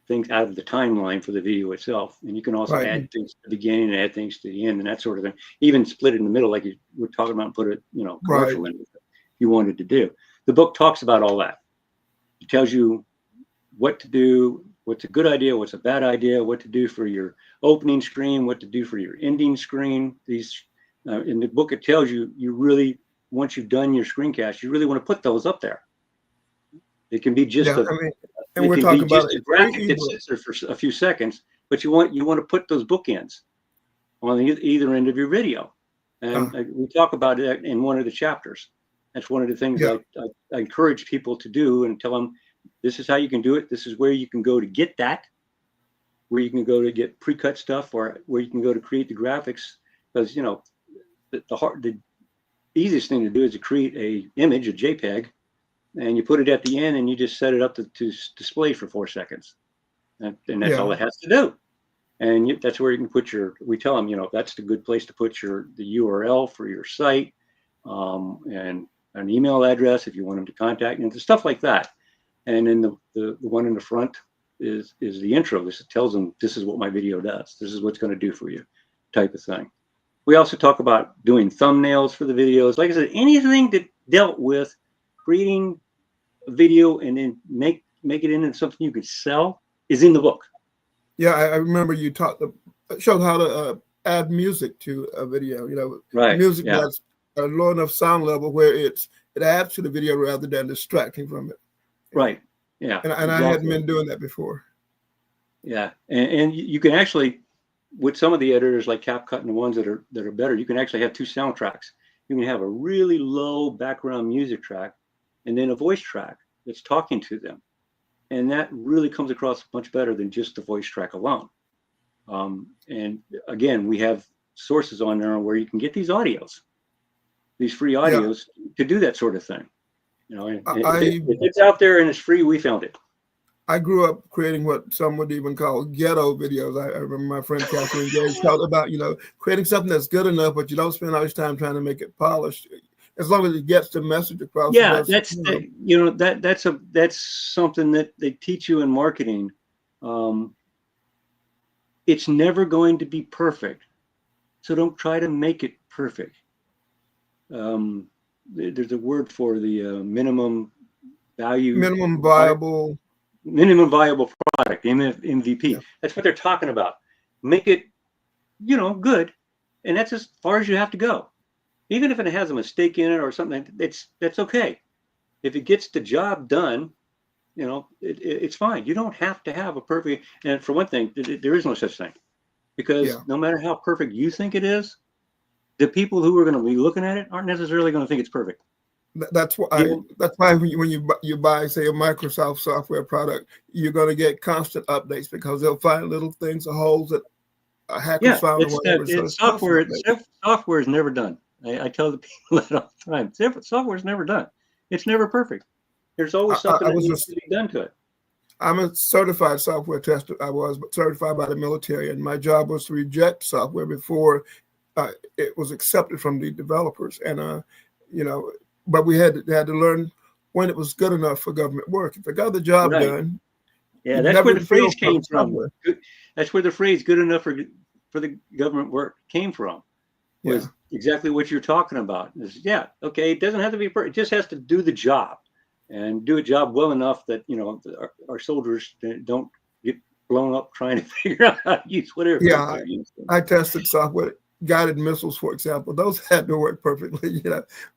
things out of the timeline for the video itself. And you can also add things to the beginning and add things to the end and that sort of thing. Even split it in the middle, like you were talking about, and put it, commercial in it. You wanted to do. The book talks about all that. It tells you what to do, what's a good idea, what's a bad idea, what to do for your opening screen, what to do for your ending screen. These in the book, it tells you really, once you've done your screencast, you really want to put those up there. It can be just and we're talking about a graphic that sits there for a few seconds, but you want to put those bookends on either end of your video. And we talk about it in one of the chapters. That's one of the things I encourage people to do and tell them, this is how you can do it. This is where you can go to get that, where you can go to get pre-cut stuff, or where you can go to create the graphics. Because, the easiest thing to do is to create a image, a JPEG, and you put it at the end and you just set it up to display for 4 seconds. And that's all it has to do. And that's where you can put we tell them, that's the good place to put the URL for your site, and an email address if you want them to contact you, stuff like that. And then the one in the front is the intro. This tells them this is what my video does. This is what's going to do for you, type of thing. We also talk about doing thumbnails for the videos. Like I said, anything that dealt with creating a video and then make it into something you could sell is in the book. Yeah, I remember you showed how to add music to a video. Music that's a low enough sound level where it adds to the video rather than distracting from it. Right. Yeah. And exactly. I hadn't been doing that before. Yeah, and you can actually, with some of the editors like CapCut and the ones that are better, you can actually have 2 soundtracks. You can have a really low background music track and then a voice track that's talking to them, and that really comes across much better than just the voice track alone. And again, we have sources on there where you can get these audios. These free audios to do that sort of thing. If it's out there and it's free, we found it. I grew up creating what some would even call ghetto videos. I remember my friend Catherine Gage talked about, creating something that's good enough, but you don't spend all this time trying to make it polished. As long as it gets the message across. Yeah, that's something that they teach you in marketing. It's never going to be perfect, so don't try to make it perfect. There's a word for the minimum viable product, MVP. Yeah. That's what they're talking about. Make it, good, and that's as far as you have to go. Even if it has a mistake in it or something, that's okay. If it gets the job done, it's fine. You don't have to have a perfect. And for one thing, there is no such thing. because no matter how perfect you think it is, the people who are going to be looking at it aren't necessarily going to think it's perfect. That's why. That's why when you buy, say, a Microsoft software product, you're going to get constant updates because they'll find little things or holes that hackers found or whatever. So it's software. Software is never done. I tell the people that all the time. Software is never done. It's never perfect. There's always something that needs to be done to it. I'm a certified software tester. I was certified by the military, and my job was to reject software before it was accepted from the developers. And but we had to learn when it was good enough for government work. If it got the job done, that's where the phrase came from. That's where the phrase "good enough for the government work" came from. Was exactly what you're talking about. Okay, it doesn't have to be perfect. It just has to do the job, and do a job well enough that our soldiers don't get blown up trying to figure out how to use whatever. I tested software. Guided missiles, for example, those had to work perfectly,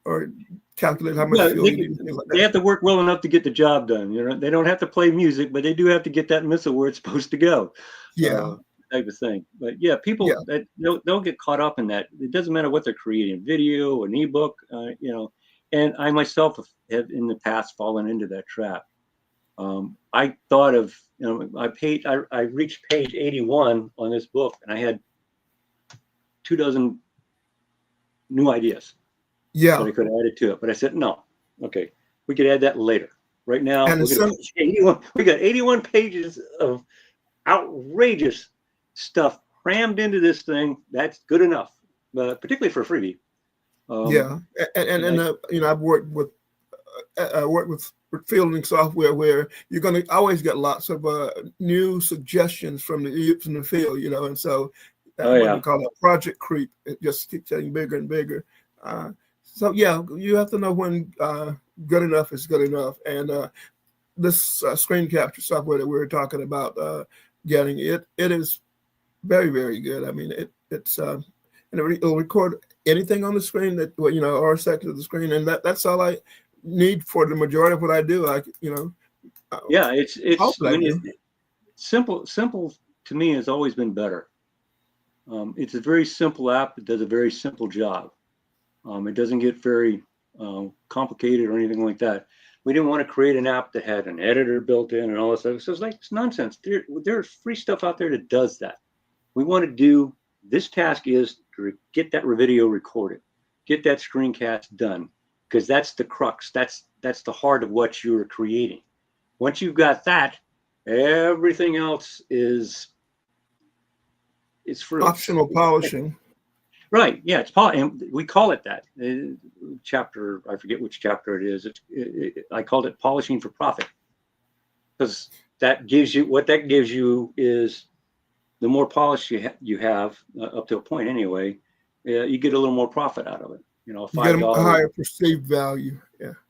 or calculate how much fuel you need. They have to work well enough to get the job done. They don't have to play music, but they do have to get that missile where it's supposed to go. Type of thing. But people that don't get caught up in that. It doesn't matter what they're creating, video, an ebook, And I myself have in the past fallen into that trap. I thought of, I reached page 81 on this book, and I had 24 new ideas. That I could have added to it, but I said no. Okay, we could add that later. Right now, we got 81 pages of outrageous stuff crammed into this thing. That's good enough, particularly for a freebie. I've worked with fielding software where you're going to always get lots of new suggestions from the field, and so. We call it project creep. It just keeps getting bigger and bigger. You have to know when good enough is good enough. And this screen capture software that we were talking about getting, it is very, very good. I mean, it'll record anything on the screen or a section of the screen, and that's all I need for the majority of what I do. It's simple. Simple to me has always been better. It's a very simple app. It does a very simple job. It doesn't get very complicated or anything like that. We didn't want to create an app that had an editor built in and all this stuff. So it's nonsense. There's free stuff out there that does that. We want to do this task is to get that video recorded, get that screencast done, because that's the crux. That's the heart of what you're creating. Once you've got that, everything else is free. Optional polishing. Right. Yeah. And we call it that chapter. I forget which chapter it is. I called it polishing for profit, because that gives you is the more polish you have up to a point anyway, you get a little more profit out of it. $5 a higher perceived value.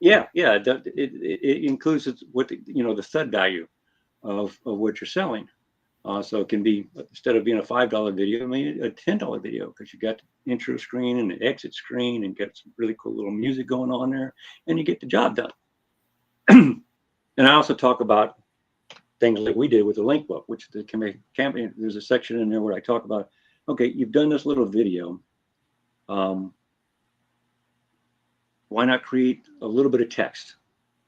Yeah. It includes what the thud value of what you're selling. So it can be, instead of being a $5 video, I mean a $10 video, because you got the intro screen and the exit screen and get some really cool little music going on there, and you get the job done. And I also talk about things like we did with the link book, which the campaign, there's a section in there where I talk about, okay, you've done this little video. Why not create a little bit of text?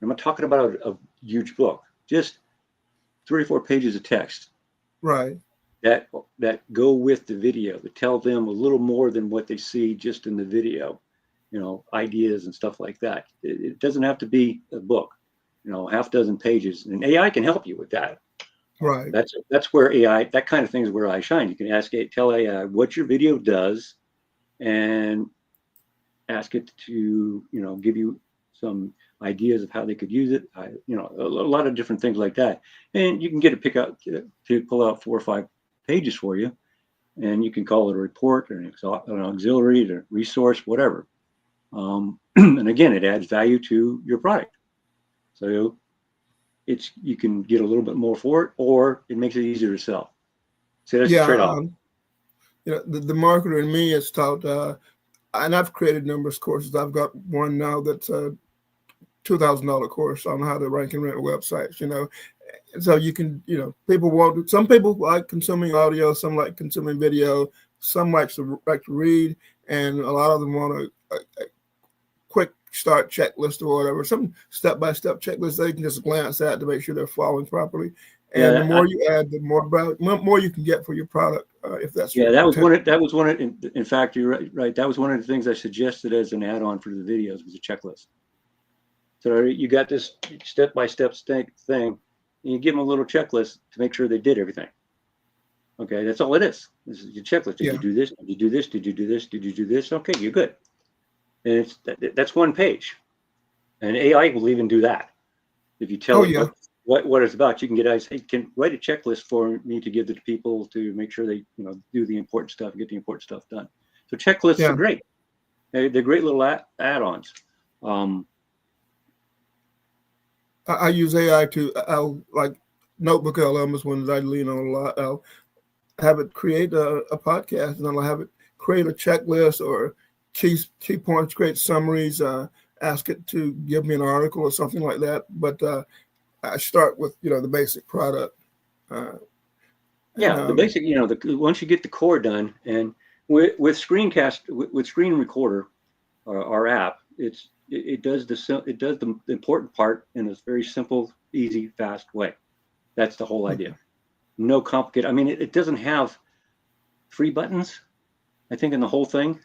I'm not talking about a huge book, just 3 or 4 pages of text. Right. That go with the video, to tell them a little more than what they see just in the video, ideas and stuff like that. It doesn't have to be a book, half dozen pages, and AI can help you with that. Right. That's where AI, that kind of thing is where I shine. You can tell AI what your video does, and ask it to, give you some ideas of how they could use it. A lot of different things like that. And you can get to pull out 4 or 5 pages for you, and you can call it a report or an auxiliary or resource, whatever. And again, it adds value to your product. So you can get a little bit more for it, or it makes it easier to sell. So that's a trade-off. The marketer in me is taught, and I've created numerous courses. I've got one now that's a $2,000 course on how to rank and rent websites, So you can, some people like consuming audio, some like consuming video, some like to read, and a lot of them want a quick start checklist or whatever, some step-by-step checklist they can just glance at to make sure they're following properly. And the more you add, the more you can get for your product. If that's that was one of in fact, you're right. That was one of the things I suggested as an add-on for the videos was a checklist. So you got this step-by-step thing, and you give them a little checklist to make sure they did everything. Okay, that's all it is. This is your checklist. Did you do this? Did you do this? Did you do this? Did you do this? Okay, you're good. And that's one page. And AI will even do that. If you tell it what it's about, you can get hey, can write a checklist for me to give to people to make sure they do the important stuff, get the important stuff done. So checklists are great. They're great little add-ons. I use AI I'll like Notebook LM is one that I lean on a lot. I'll have it create a podcast, and I'll have it create a checklist or key points, create summaries, ask it to give me an article or something like that. But I start with the basic product. The basic, once you get the core done, and with Screen Recorder, our app, it does the important part in a very simple, easy, fast way. That's the whole idea. No complicated. I mean, it doesn't have 3 buttons. I think in the whole thing,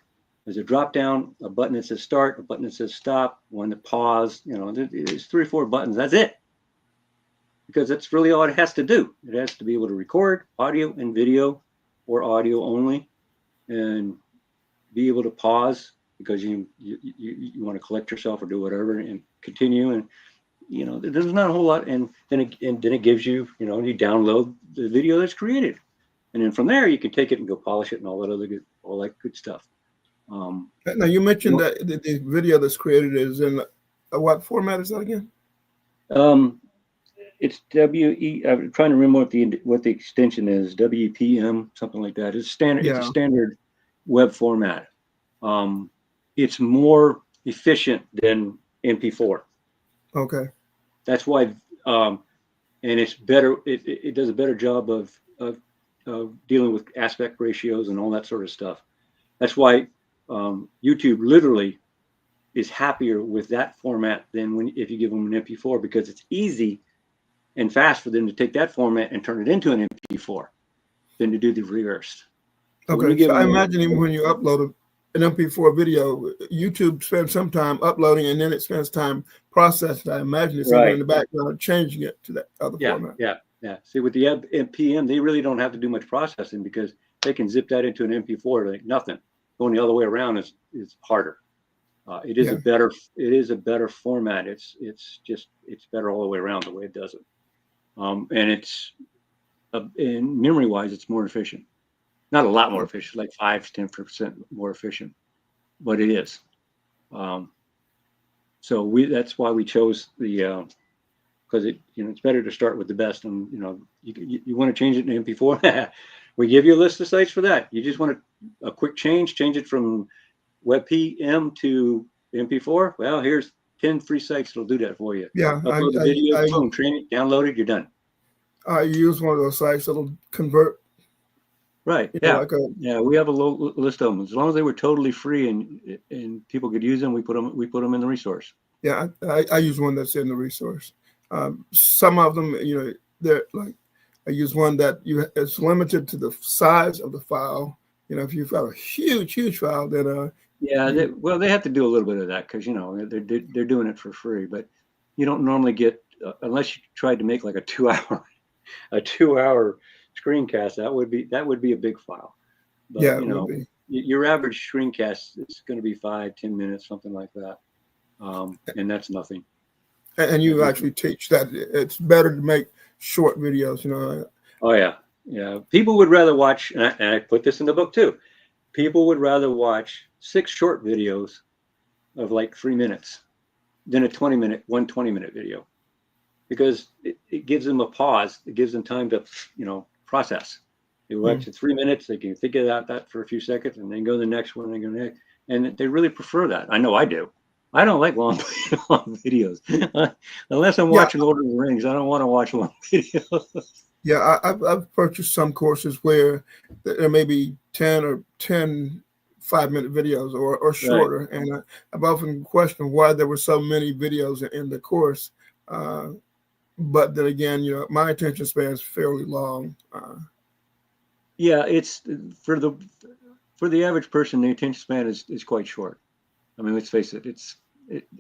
there's a drop down, a button that says start, a button that says stop, one that pause. There's 3 or 4 buttons. That's it. Because that's really all it has to do. It has to be able to record audio and video, or audio only, and be able to pause because you want to collect yourself or do whatever and continue. And there's not a whole lot. And then it gives you you download the video that's created, and then from there you can take it and go polish it and all that good stuff. Now you mentioned that the video that's created is in what format is that again? It's I'm trying to remember what the extension is. WPM, something like that. It's standard. Yeah. It's a standard web format. It's more efficient than MP4. Okay. That's why, and it's better. It does a better job of dealing with aspect ratios and all that sort of stuff. That's why YouTube literally is happier with that format than if you give them an MP4, because it's easy and fast for them to take that format and turn it into an MP4 than to do the reverse. So I imagine even when you upload an MP4 video, YouTube spends some time uploading and then it spends time processing. I imagine it's in the background changing it to that other format. Yeah. See, with the NPM, they really don't have to do much processing because they can zip that into an MP4 like nothing. Going the other way around is harder. It is a better format. It's better all the way around the way it does it. And it's in memory wise, it's more efficient. Not a lot more efficient, like 5-10% more efficient, but it is. So that's why we chose the because it's better to start with the best. And you want to change it to MP4. We give you a list of sites for that. You just want a quick change it from WebPM to MP4. Well, here's 10 free sites that'll do that for you. Yeah, upload the video, boom, train it, download it, you're done. I use one of those sites that'll convert. Right. Yeah. We have a list of them. As long as they were totally free and people could use them, we put them in the resource. Yeah, I use one that's in the resource. Some of them, they're like, I use one that it's limited to the size of the file. If you've got a huge file, then they have to do a little bit of that because they're doing it for free. But you don't normally get unless you tried to make like a 2-hour screencast. That would be a big file. But, it would be. Your average screencast is going to be 5-10 minutes, something like that, and that's nothing. And you actually teach that it's better to make short videos. Oh yeah. People would rather watch, and I put this in the book too. People would rather watch 6 short videos of like 3 minutes than a 20-minute video, because it gives them a pause. It gives them time to process. They watch it 3 minutes. They can think about that for a few seconds and then go to the next one and go next. And they really prefer that. I know I do. I don't like long, long videos. Unless I'm watching Lord of the Rings, I don't want to watch long videos. Yeah, I've purchased some courses where there may be 10 5-minute videos or shorter, right. And I've often questioned why there were so many videos in the course. But then again, my attention span is fairly long. Yeah, it's for the average person, the attention span is quite short. I mean, let's face it,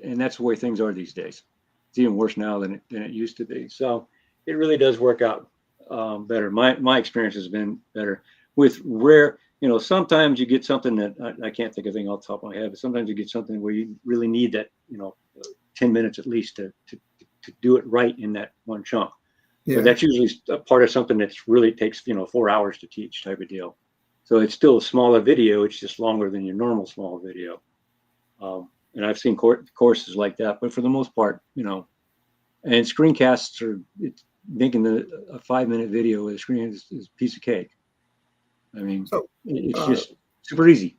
and that's the way things are these days. It's even worse now than it used to be. So it really does work out better. My experience has been better with rare. Sometimes you get something that I can't think of anything off the top of my head, but sometimes you get something where you really need that 10 minutes at least to do it right in that one chunk. Yeah. But that's usually a part of something that's really takes 4 hours to teach type of deal. So it's still a smaller video. It's just longer than your normal small video. And I've seen courses like that, but for the most part, and screencasts it's making a 5-minute video with a screen is a piece of cake. I mean, it's just super easy.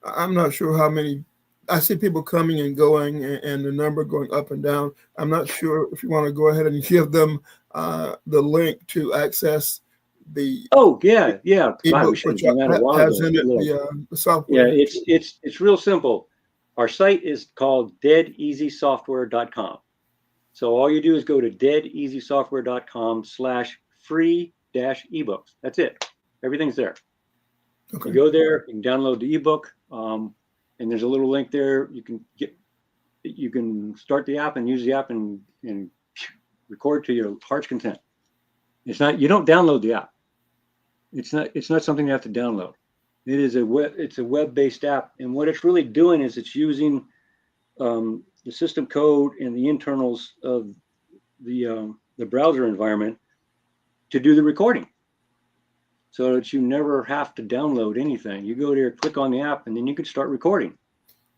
I'm not sure how many. I see people coming and going, and the number going up and down. I'm not sure if you want to go ahead and give them the link to access the. Oh yeah. Ebook, which has in it the software. Yeah, it's real simple. Our site is called deadeasysoftware.com. So all you do is go to deadeasysoftware.com/free-ebooks. That's it. Everything's there. Okay. You go there, you can download the ebook, and there's a little link there. You can start the app and use the app and record to your heart's content. You don't download the app. It's not something you have to download. It's a web-based app, and what it's really doing is it's using the system code and the internals of the browser environment to do the recording, so that you never have to download anything. You go there, click on the app, and then you can start recording.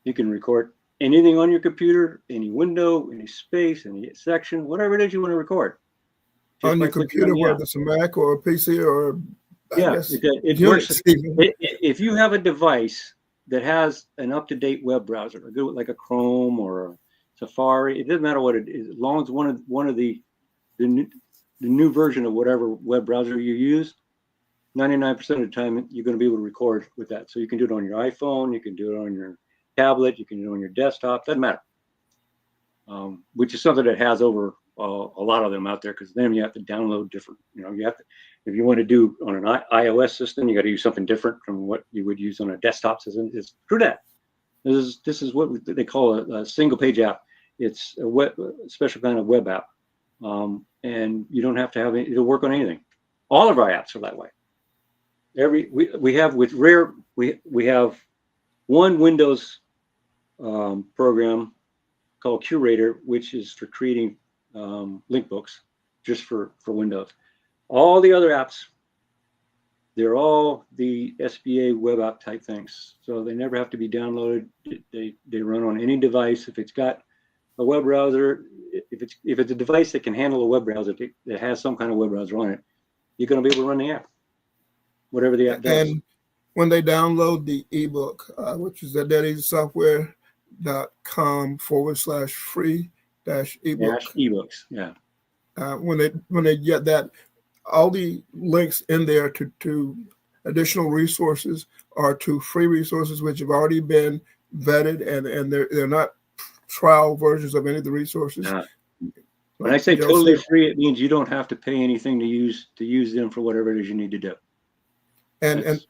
You can record anything on your computer, any window, any space, any section, whatever it is you want to record. On your computer, whether it's a Mac or a PC or it works. If you have a device that has an up-to-date web browser, like a Chrome or a Safari, it doesn't matter what it is, as long as one of the new version of whatever web browser you use, 99% of the time you're going to be able to record with that. So you can do it on your iPhone, you can do it on your tablet, you can do it on your desktop, doesn't matter. Which is something that has over a lot of them out there, because then you have to download different. You have to, if you want to do on an iOS system, you got to use something different from what you would use on a desktop system. It's true that. This is what they call a single page app. It's a special kind of web app, and you don't have to have it. It'll work on anything. All of our apps are that way. We have one Windows program called Curator, which is for creating link books just for Windows. All the other apps, they're all the SBA web app type things. So they never have to be downloaded. They run on any device. If it's got a web browser, if it's a device that can handle a web browser that has some kind of web browser on it, you're going to be able to run the app, whatever the app does. And when they download the ebook, which is at deadeasysoftware.com/free-ebook. Ebooks, yeah. When they get that, all the links in there to additional resources are to free resources which have already been vetted, and they're not trial versions of any of the resources. When I say totally free, it means you don't have to pay anything to use them for whatever it is you need to do. And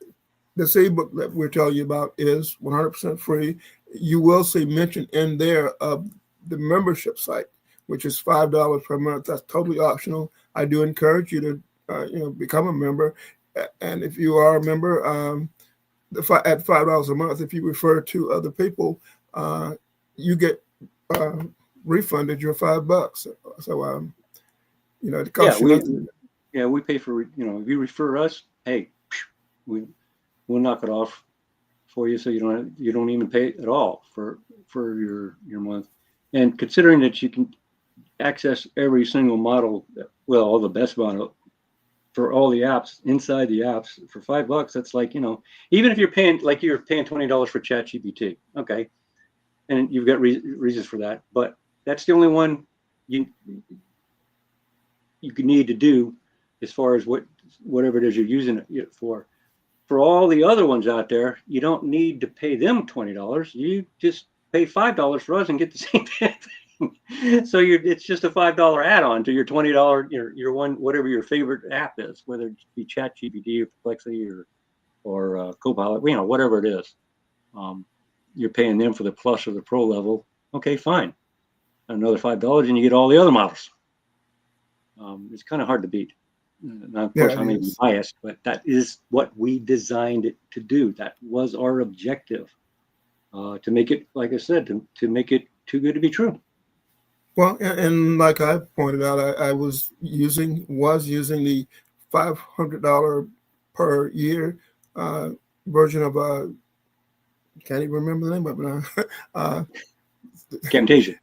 this ebook that we're telling you about is 100% free. You will see mention in there of the membership site, which is $5 per month. That's totally optional. I do encourage you to become a member. And if you are a member, at $5 a month, if you refer to other people, you get refunded your $5. So it costs you nothing. Yeah, we pay for, if you refer us, hey, we'll knock it off for you, so you don't even pay at all for your month. And considering that you can access every single model, all the best model for all the apps inside the apps for $5, that's like, even if you're paying $20 for ChatGPT, okay, and you've got reasons for that. But that's the only one you need to do as far as whatever it is you're using it for. For all the other ones out there, you don't need to pay them $20. You just pay $5 for us and get the same thing. So it's just a $5 add-on to your $20 your one, whatever your favorite app is, whether it be ChatGPT or Perplexity or Copilot, whatever it is. You're paying them for the plus or the pro level. Okay, fine. Another $5 and you get all the other models. It's kind of hard to beat. Now, of course, I may be biased, but that is what we designed it to do. That was our objective, to make it, like I said, to make it too good to be true. Well, and like I pointed out, I was using the $500 per year version of can't even remember the name of it now. Camtasia.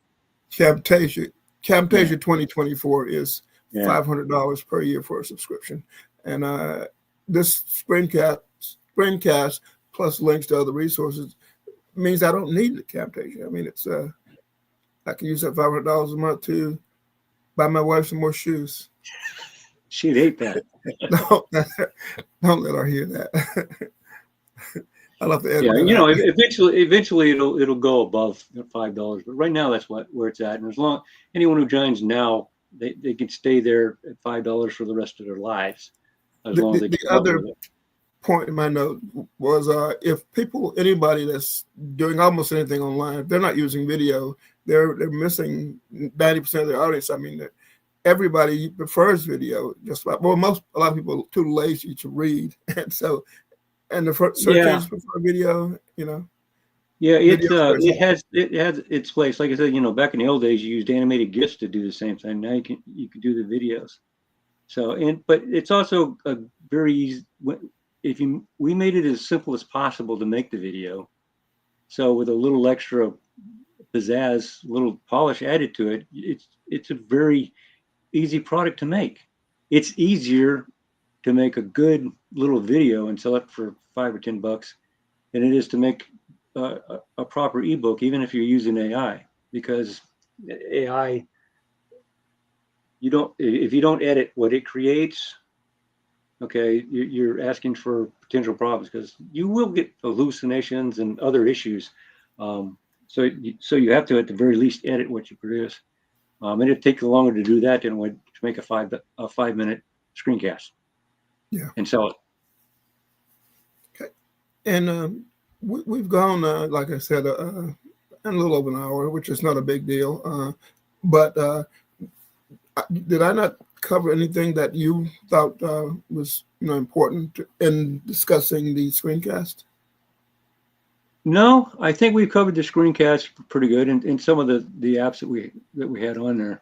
Camtasia 2024 is $500 per year for a subscription, and this screencast plus links to other resources means I don't need the Camtasia. I mean, it's I can use that $500 a month to buy my wife some more shoes. She'd hate that. Don't let her hear that. I love to edit. Yeah, eventually it'll go above $5, but right now that's where it's at. And as long anyone who joins now, they can stay there at $5 for the rest of their lives, as long as they. The other point in my note was if anybody that's doing almost anything online, if they're not using video, they're missing 90% of their audience. I mean, everybody prefers video. Just like, well, a lot of people are too lazy to read, and so. And the search engines prefer video, Yeah, it has its place. Like I said, back in the old days, you used animated GIFs to do the same thing. Now you can do the videos. So but it's also a very easy. We made it as simple as possible to make the video. So with a little extra pizzazz, little polish added to it, it's a very easy product to make. It's easier to make a good little video and sell it for $5 or $10 than it is to make a proper ebook, even if you're using AI, because AI, if you don't edit what it creates, okay, you're asking for potential problems, because you will get hallucinations and other issues. So you have to, at the very least, edit what you produce. And it'd take longer to do that than it would to make a 5-minute screencast. Yeah. And sell it. Okay. And we've gone, like I said, in a little over an hour, which is not a big deal. But did I not cover anything that you thought was important in discussing the screencast? No, I think we've covered the screencast pretty good, and some of the apps that we had on there.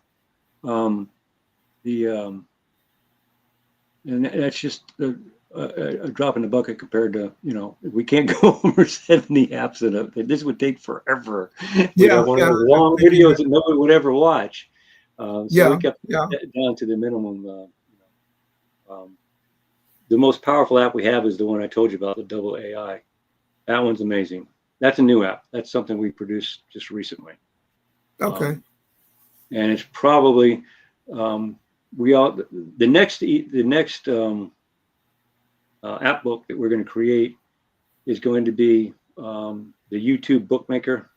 And that's just a drop in the bucket compared to, we can't go over 70 apps that this would take forever. We have one of those long videos that nobody would ever watch. So we kept it down to the minimum. The most powerful app we have is the one I told you about, the Double AI. That one's amazing. That's a new app. That's something we produced just recently. Okay. And it's probably the next app book that we're going to create is going to be the YouTube bookmaker,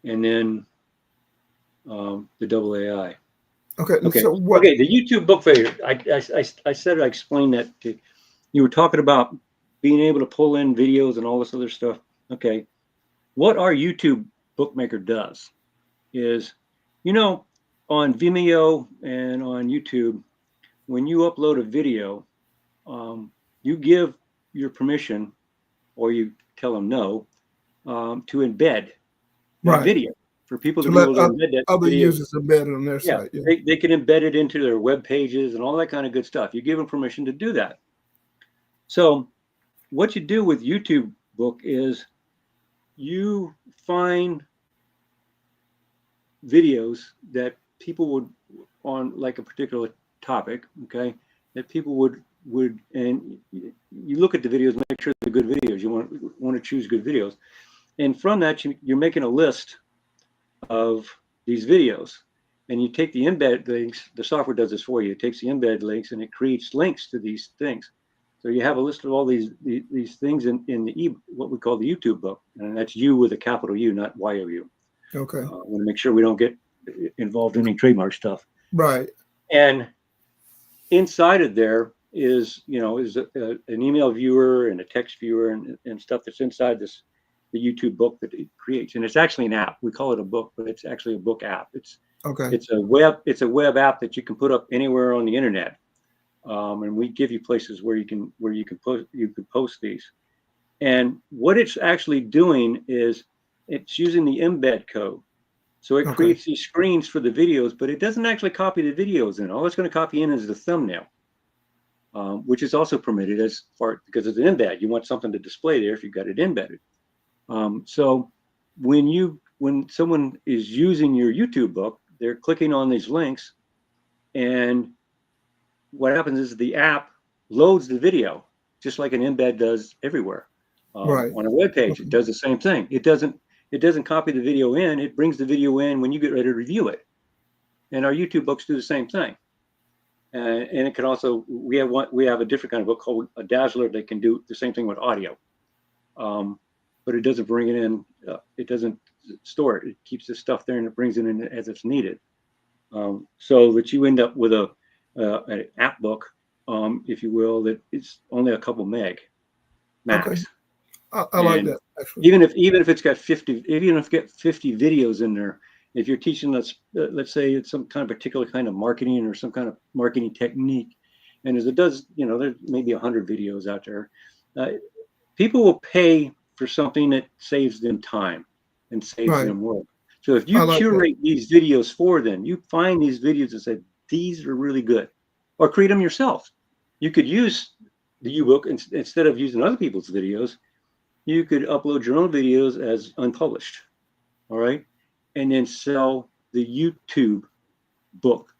and then the Double AI. Okay. So the YouTube bookmaker. I said I explained that to you. Were talking about being able to pull in videos and all this other stuff. Okay, what our YouTube bookmaker does is, on Vimeo and on YouTube, when you upload a video, you give your permission, or you tell them no, to embed that video for people to be able to embed that other video. Users embed it on their site. Yeah. They can embed it into their web pages and all that kind of good stuff. You give them permission to do that. So what you do with YouTube Book is you find videos that people would, on like a particular topic, okay, that people would, and you look at the videos, make sure they're good videos. You want to choose good videos, and from that you're making a list of these videos. And you take the embed links, the software does this for you. It takes the embed links and it creates links to these things. So you have a list of all these things in the what we call the YouTube book. And that's U with a capital U, not YOU. Okay. I want to make sure we don't get involved in any trademark stuff. Right. And inside of there is, an email viewer and a text viewer and stuff that's inside the YouTube book that it creates. And it's actually an app. We call it a book, but it's actually a book app. It's a web app that you can put up anywhere on the internet. And we give you places where you can post these. And what it's actually doing is it's using the embed code. So it creates these screens for the videos, but it doesn't actually copy the videos in. All it's going to copy in is the thumbnail, which is also permitted as far because it's an embed. You want something to display there if you've got it embedded. So when someone is using your YouTube book, they're clicking on these links, and what happens is the app loads the video just like an embed does everywhere. On a web page, it does the same thing. It doesn't copy the video in. It brings the video in when you get ready to review it. And our YouTube books do the same thing. And it can also, we have a different kind of book called a Dazzler that can do the same thing with audio. But it doesn't bring it in. It doesn't store it. It keeps this stuff there and it brings it in as it's needed. So that you end up with an app book, if you will, that it's only a couple meg max. Okay. I like that. Actually. Even if it's got 50 videos in there, if you're teaching us, let's say it's some kind of particular kind of marketing or some kind of marketing technique, and as it does, there's maybe 100 videos out there. People will pay for something that saves them time and saves them work. So if you curate these videos for them, you find these videos and say, these are really good, or create them yourself. You could use the ebook instead of using other people's videos. You could upload your own videos as unpublished, all right? And then sell the YouTube book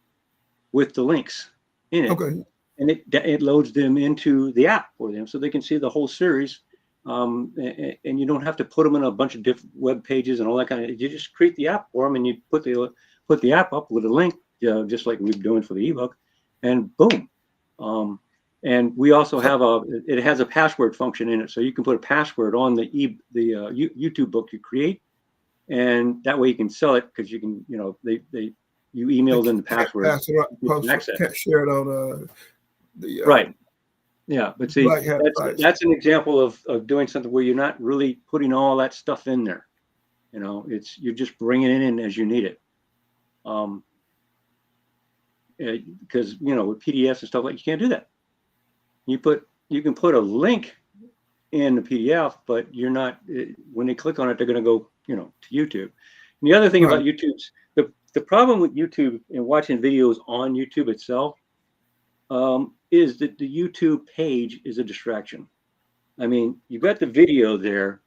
with the links in it. Okay. And it loads them into the app for them so they can see the whole series. And you don't have to put them in a bunch of different web pages and all that kind of, you just create the app for them and you put the app up with a link, just like we're doing for the ebook, and boom. And we also have it has a password function in it, so you can put a password on the YouTube book you create, and that way you can sell it because you can, you email them the password. Can't share it on the right. Yeah, but see, that's an example of doing something where you're not really putting all that stuff in there. You're just bringing it in as you need it. Because with PDFs and stuff like, you can't do that. You can put a link in the PDF, but you're not, when they click on it, they're going to go, to YouTube. And the other thing about YouTube's, the problem with YouTube and watching videos on YouTube itself is that the YouTube page is a distraction. I mean, you've got the video there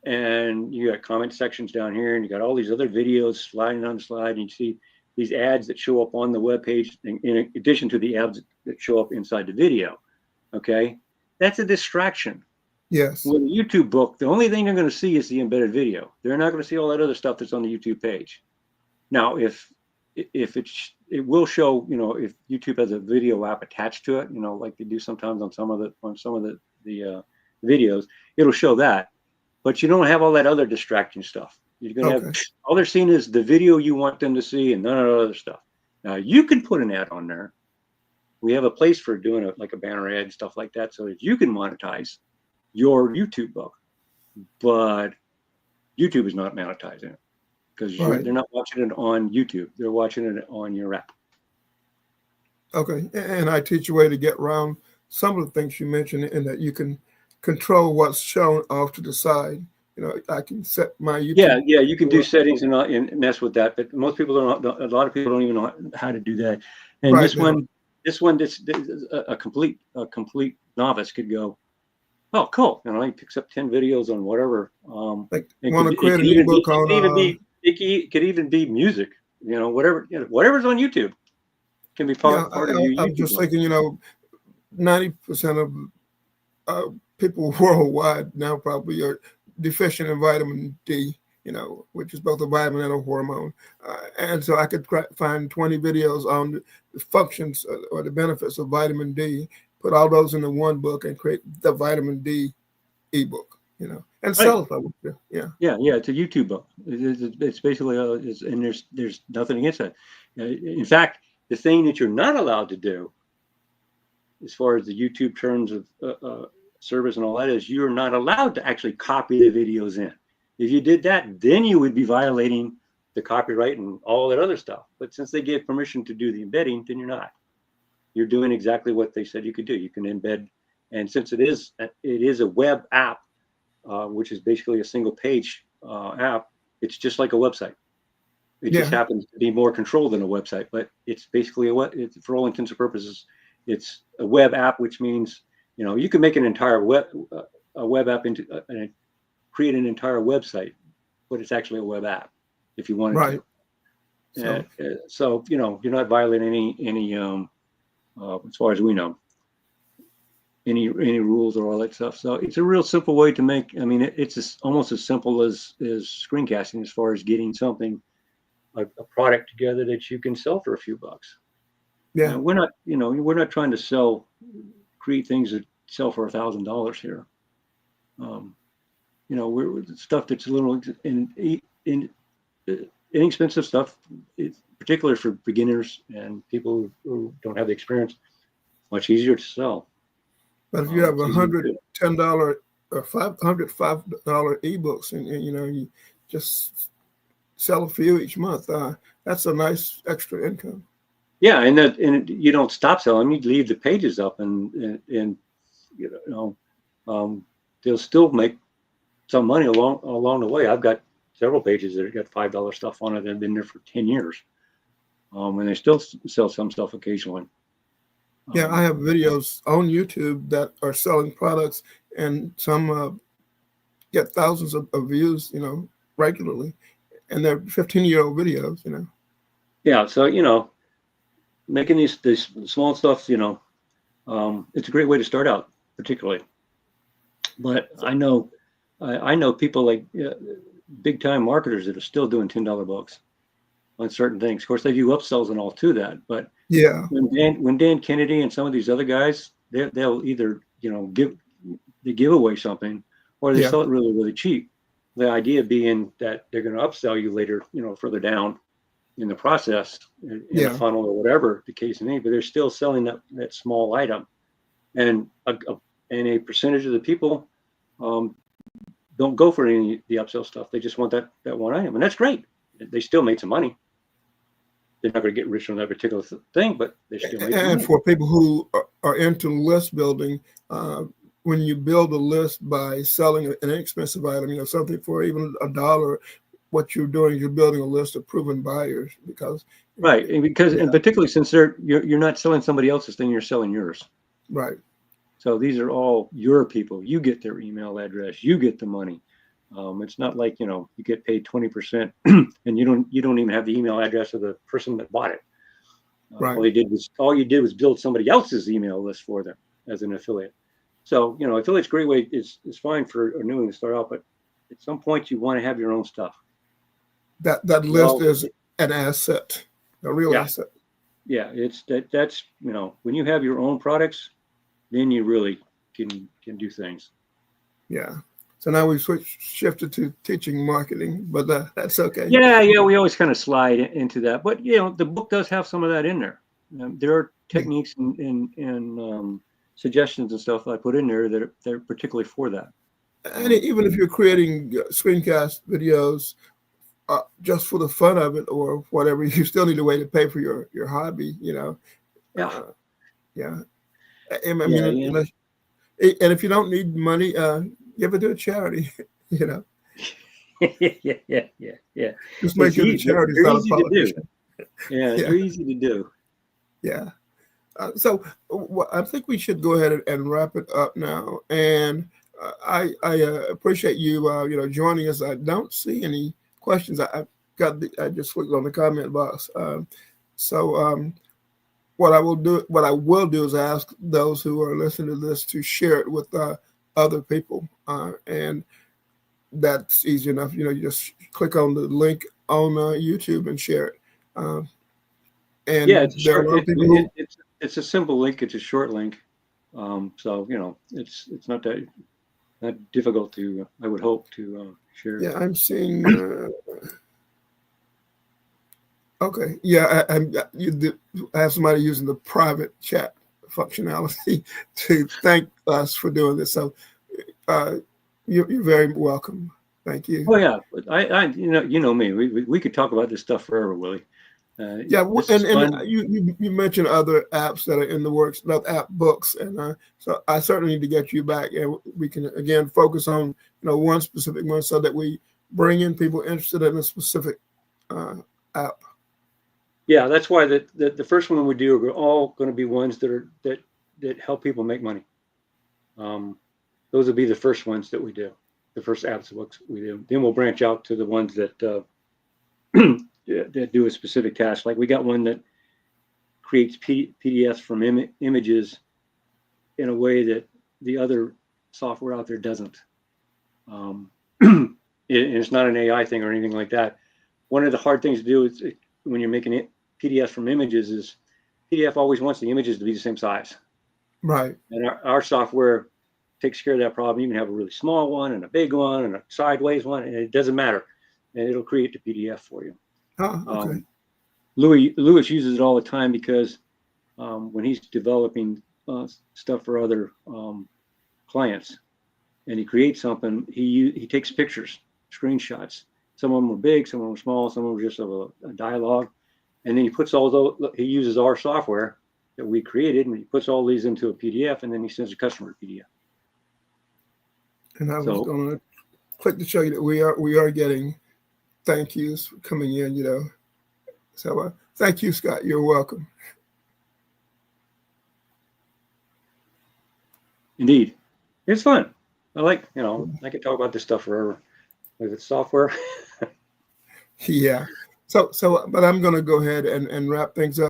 and you got comment sections down here and you got all these other videos sliding on the slide, and you see these ads that show up on the web page in addition to the ads that show up inside the video. Okay, that's a distraction. Yes. With a YouTube book, the only thing they're going to see is the embedded video. They're not going to see all that other stuff that's on the YouTube page. Now, if it will show, if YouTube has a video app attached to it, like they do sometimes on some of the videos, it'll show that. But you don't have all that other distracting stuff. You're going to have all they're seeing is the video you want them to see, and none of the other stuff. Now you can put an ad on there. We have a place for doing like a banner ad and stuff like that, so that you can monetize your YouTube book. But YouTube is not monetizing it because they're not watching it on YouTube. They're watching it on your app. Okay, and I teach a way to get around some of the things you mentioned, in that you can control what's shown off to the side. I can set my YouTube. Yeah, you can do settings and mess with that, but most people don't. A lot of people don't even know how to do that. And this one, a complete novice could go, oh, cool. He picks up 10 videos on whatever. Like want to create an ebook on. It could even be music. Whatever's on YouTube can be part of your YouTube. I'm just thinking, 90% of people worldwide now probably are deficient in vitamin D. which is both a vitamin and a hormone. And so I could find 20 videos on the functions or the benefits of vitamin D, put all those into one book and create the vitamin D ebook, and sell it. Yeah. It's a YouTube book. It's basically, and there's nothing against that. In fact, the thing that you're not allowed to do, as far as the YouTube terms of service and all that, is you're not allowed to actually copy the videos in. If you did that, then you would be violating the copyright and all that other stuff. But since they gave permission to do the embedding, then you're not. You're doing exactly what they said you could do. You can embed, and since it is a web app, which is basically a single page app, it's just like a website. It just happens to be more controlled than a website, but it's basically for all intents and purposes, it's a web app, which means you can make an entire web app into and create an entire website, but it's actually a web app if you wanted to. So you're not violating any as far as we know, any rules or all that stuff. So it's a real simple way to make. I mean, it's almost as simple as screencasting, as far as getting something, a product together that you can sell for a few bucks. Yeah, we're not trying to create things that sell for $1,000 here. We're stuff that's a little inexpensive stuff, particularly for beginners and people who don't have the experience. Much easier to sell. But if you have $110 or $505 ebooks, and you just sell a few each month, that's a nice extra income. Yeah, and you don't stop selling. You leave the pages up, and they'll still make some money along the way. I've got several pages that have got $5 stuff on it that have been there for 10 years, and they still sell some stuff occasionally. Yeah, I have videos on YouTube that are selling products, and some get thousands of views, regularly, and they're 15-year-old videos, Yeah, so making these small stuff, it's a great way to start out, particularly. But I know people like big time marketers that are still doing $10 books on certain things. Of course, they do upsells and all to that, but yeah, when Dan Kennedy and some of these other guys, they'll either give away something, or they sell it really, really cheap. The idea being that they're going to upsell you later, further down in the process, in a funnel or whatever the case may be, but they're still selling that small item, and a percentage of the people don't go for any of the upsell stuff. They just want that one item, and that's great. They still made some money. They're not going to get rich on that particular thing, but they still made some money. And for people who are into list building, when you build a list by selling an inexpensive item, something for even $1, what you're doing, you're building a list of proven buyers, because and particularly since you're not selling somebody else's thing, you're selling yours. Right. So these are all your people. You get their email address. You get the money. It's not like you get paid 20% and you don't even have the email address of the person that bought it. Right. All you did was build somebody else's email list for them as an affiliate. So affiliate's a great way. Is fine for a new one to start out, but at some point you want to have your own stuff. That list is an asset, a real asset. Yeah, that's when you have your own products, then you really can do things. Yeah. So now we've shifted to teaching marketing, but that's okay. Yeah, we always kind of slide into that, but the book does have some of that in there. There are techniques and suggestions and stuff I put in there that they're particularly for that. And even if you're creating screencast videos just for the fun of it or whatever, you still need a way to pay for your hobby. And if you don't need money, give it to a charity. Yeah. Just make it a charity. It's not a politician. They're easy to do. Yeah. So I think we should go ahead and wrap it up now. And I appreciate you joining us. I don't see any questions. I just clicked on the comment box. What I will do is ask those who are listening to this to share it with other people. And that's easy enough. You just click on the link on YouTube and share it. And Yeah, it's a there are short. a lot of people who. It's a simple link. It's a short link. So it's not difficult to. I would hope to share. Yeah, I'm seeing. Okay, yeah, I have somebody using the private chat functionality to thank us for doing this. So you're very welcome. Thank you. Oh yeah, I you know me. We could talk about this stuff forever, Willie. Yeah, This is and fun. you mentioned other apps that are in the works, not app books, and so I certainly need to get you back, and we can again focus on one specific one, so that we bring in people interested in a specific app. Yeah, that's why the first one we do are all going to be ones that help people make money. Those will be the first ones that we do, the first apps books we do. Then we'll branch out to the ones that that do a specific task. Like we got one that creates PDFs from images in a way that the other software out there doesn't. It's not an AI thing or anything like that. One of the hard things to do is when you're making PDFs from images is PDF always wants the images to be the same size. Right. And our software takes care of that problem. You can have a really small one and a big one and a sideways one, and it doesn't matter. And it'll create the PDF for you. Oh, okay. Lewis uses it all the time because when he's developing stuff for other clients and he creates something, he takes pictures, screenshots. Some of them are big, some of them are small, some of them are just of a dialogue. And then he puts all those, he uses our software that we created, and he puts all these into a PDF, and then he sends a customer a PDF. And I was going to click to show you that we are getting thank yous coming in, So thank you, Scott. You're welcome. Indeed. It's fun. I I could talk about this stuff forever. Like it's software. Yeah. So, but I'm going to go ahead and wrap things up.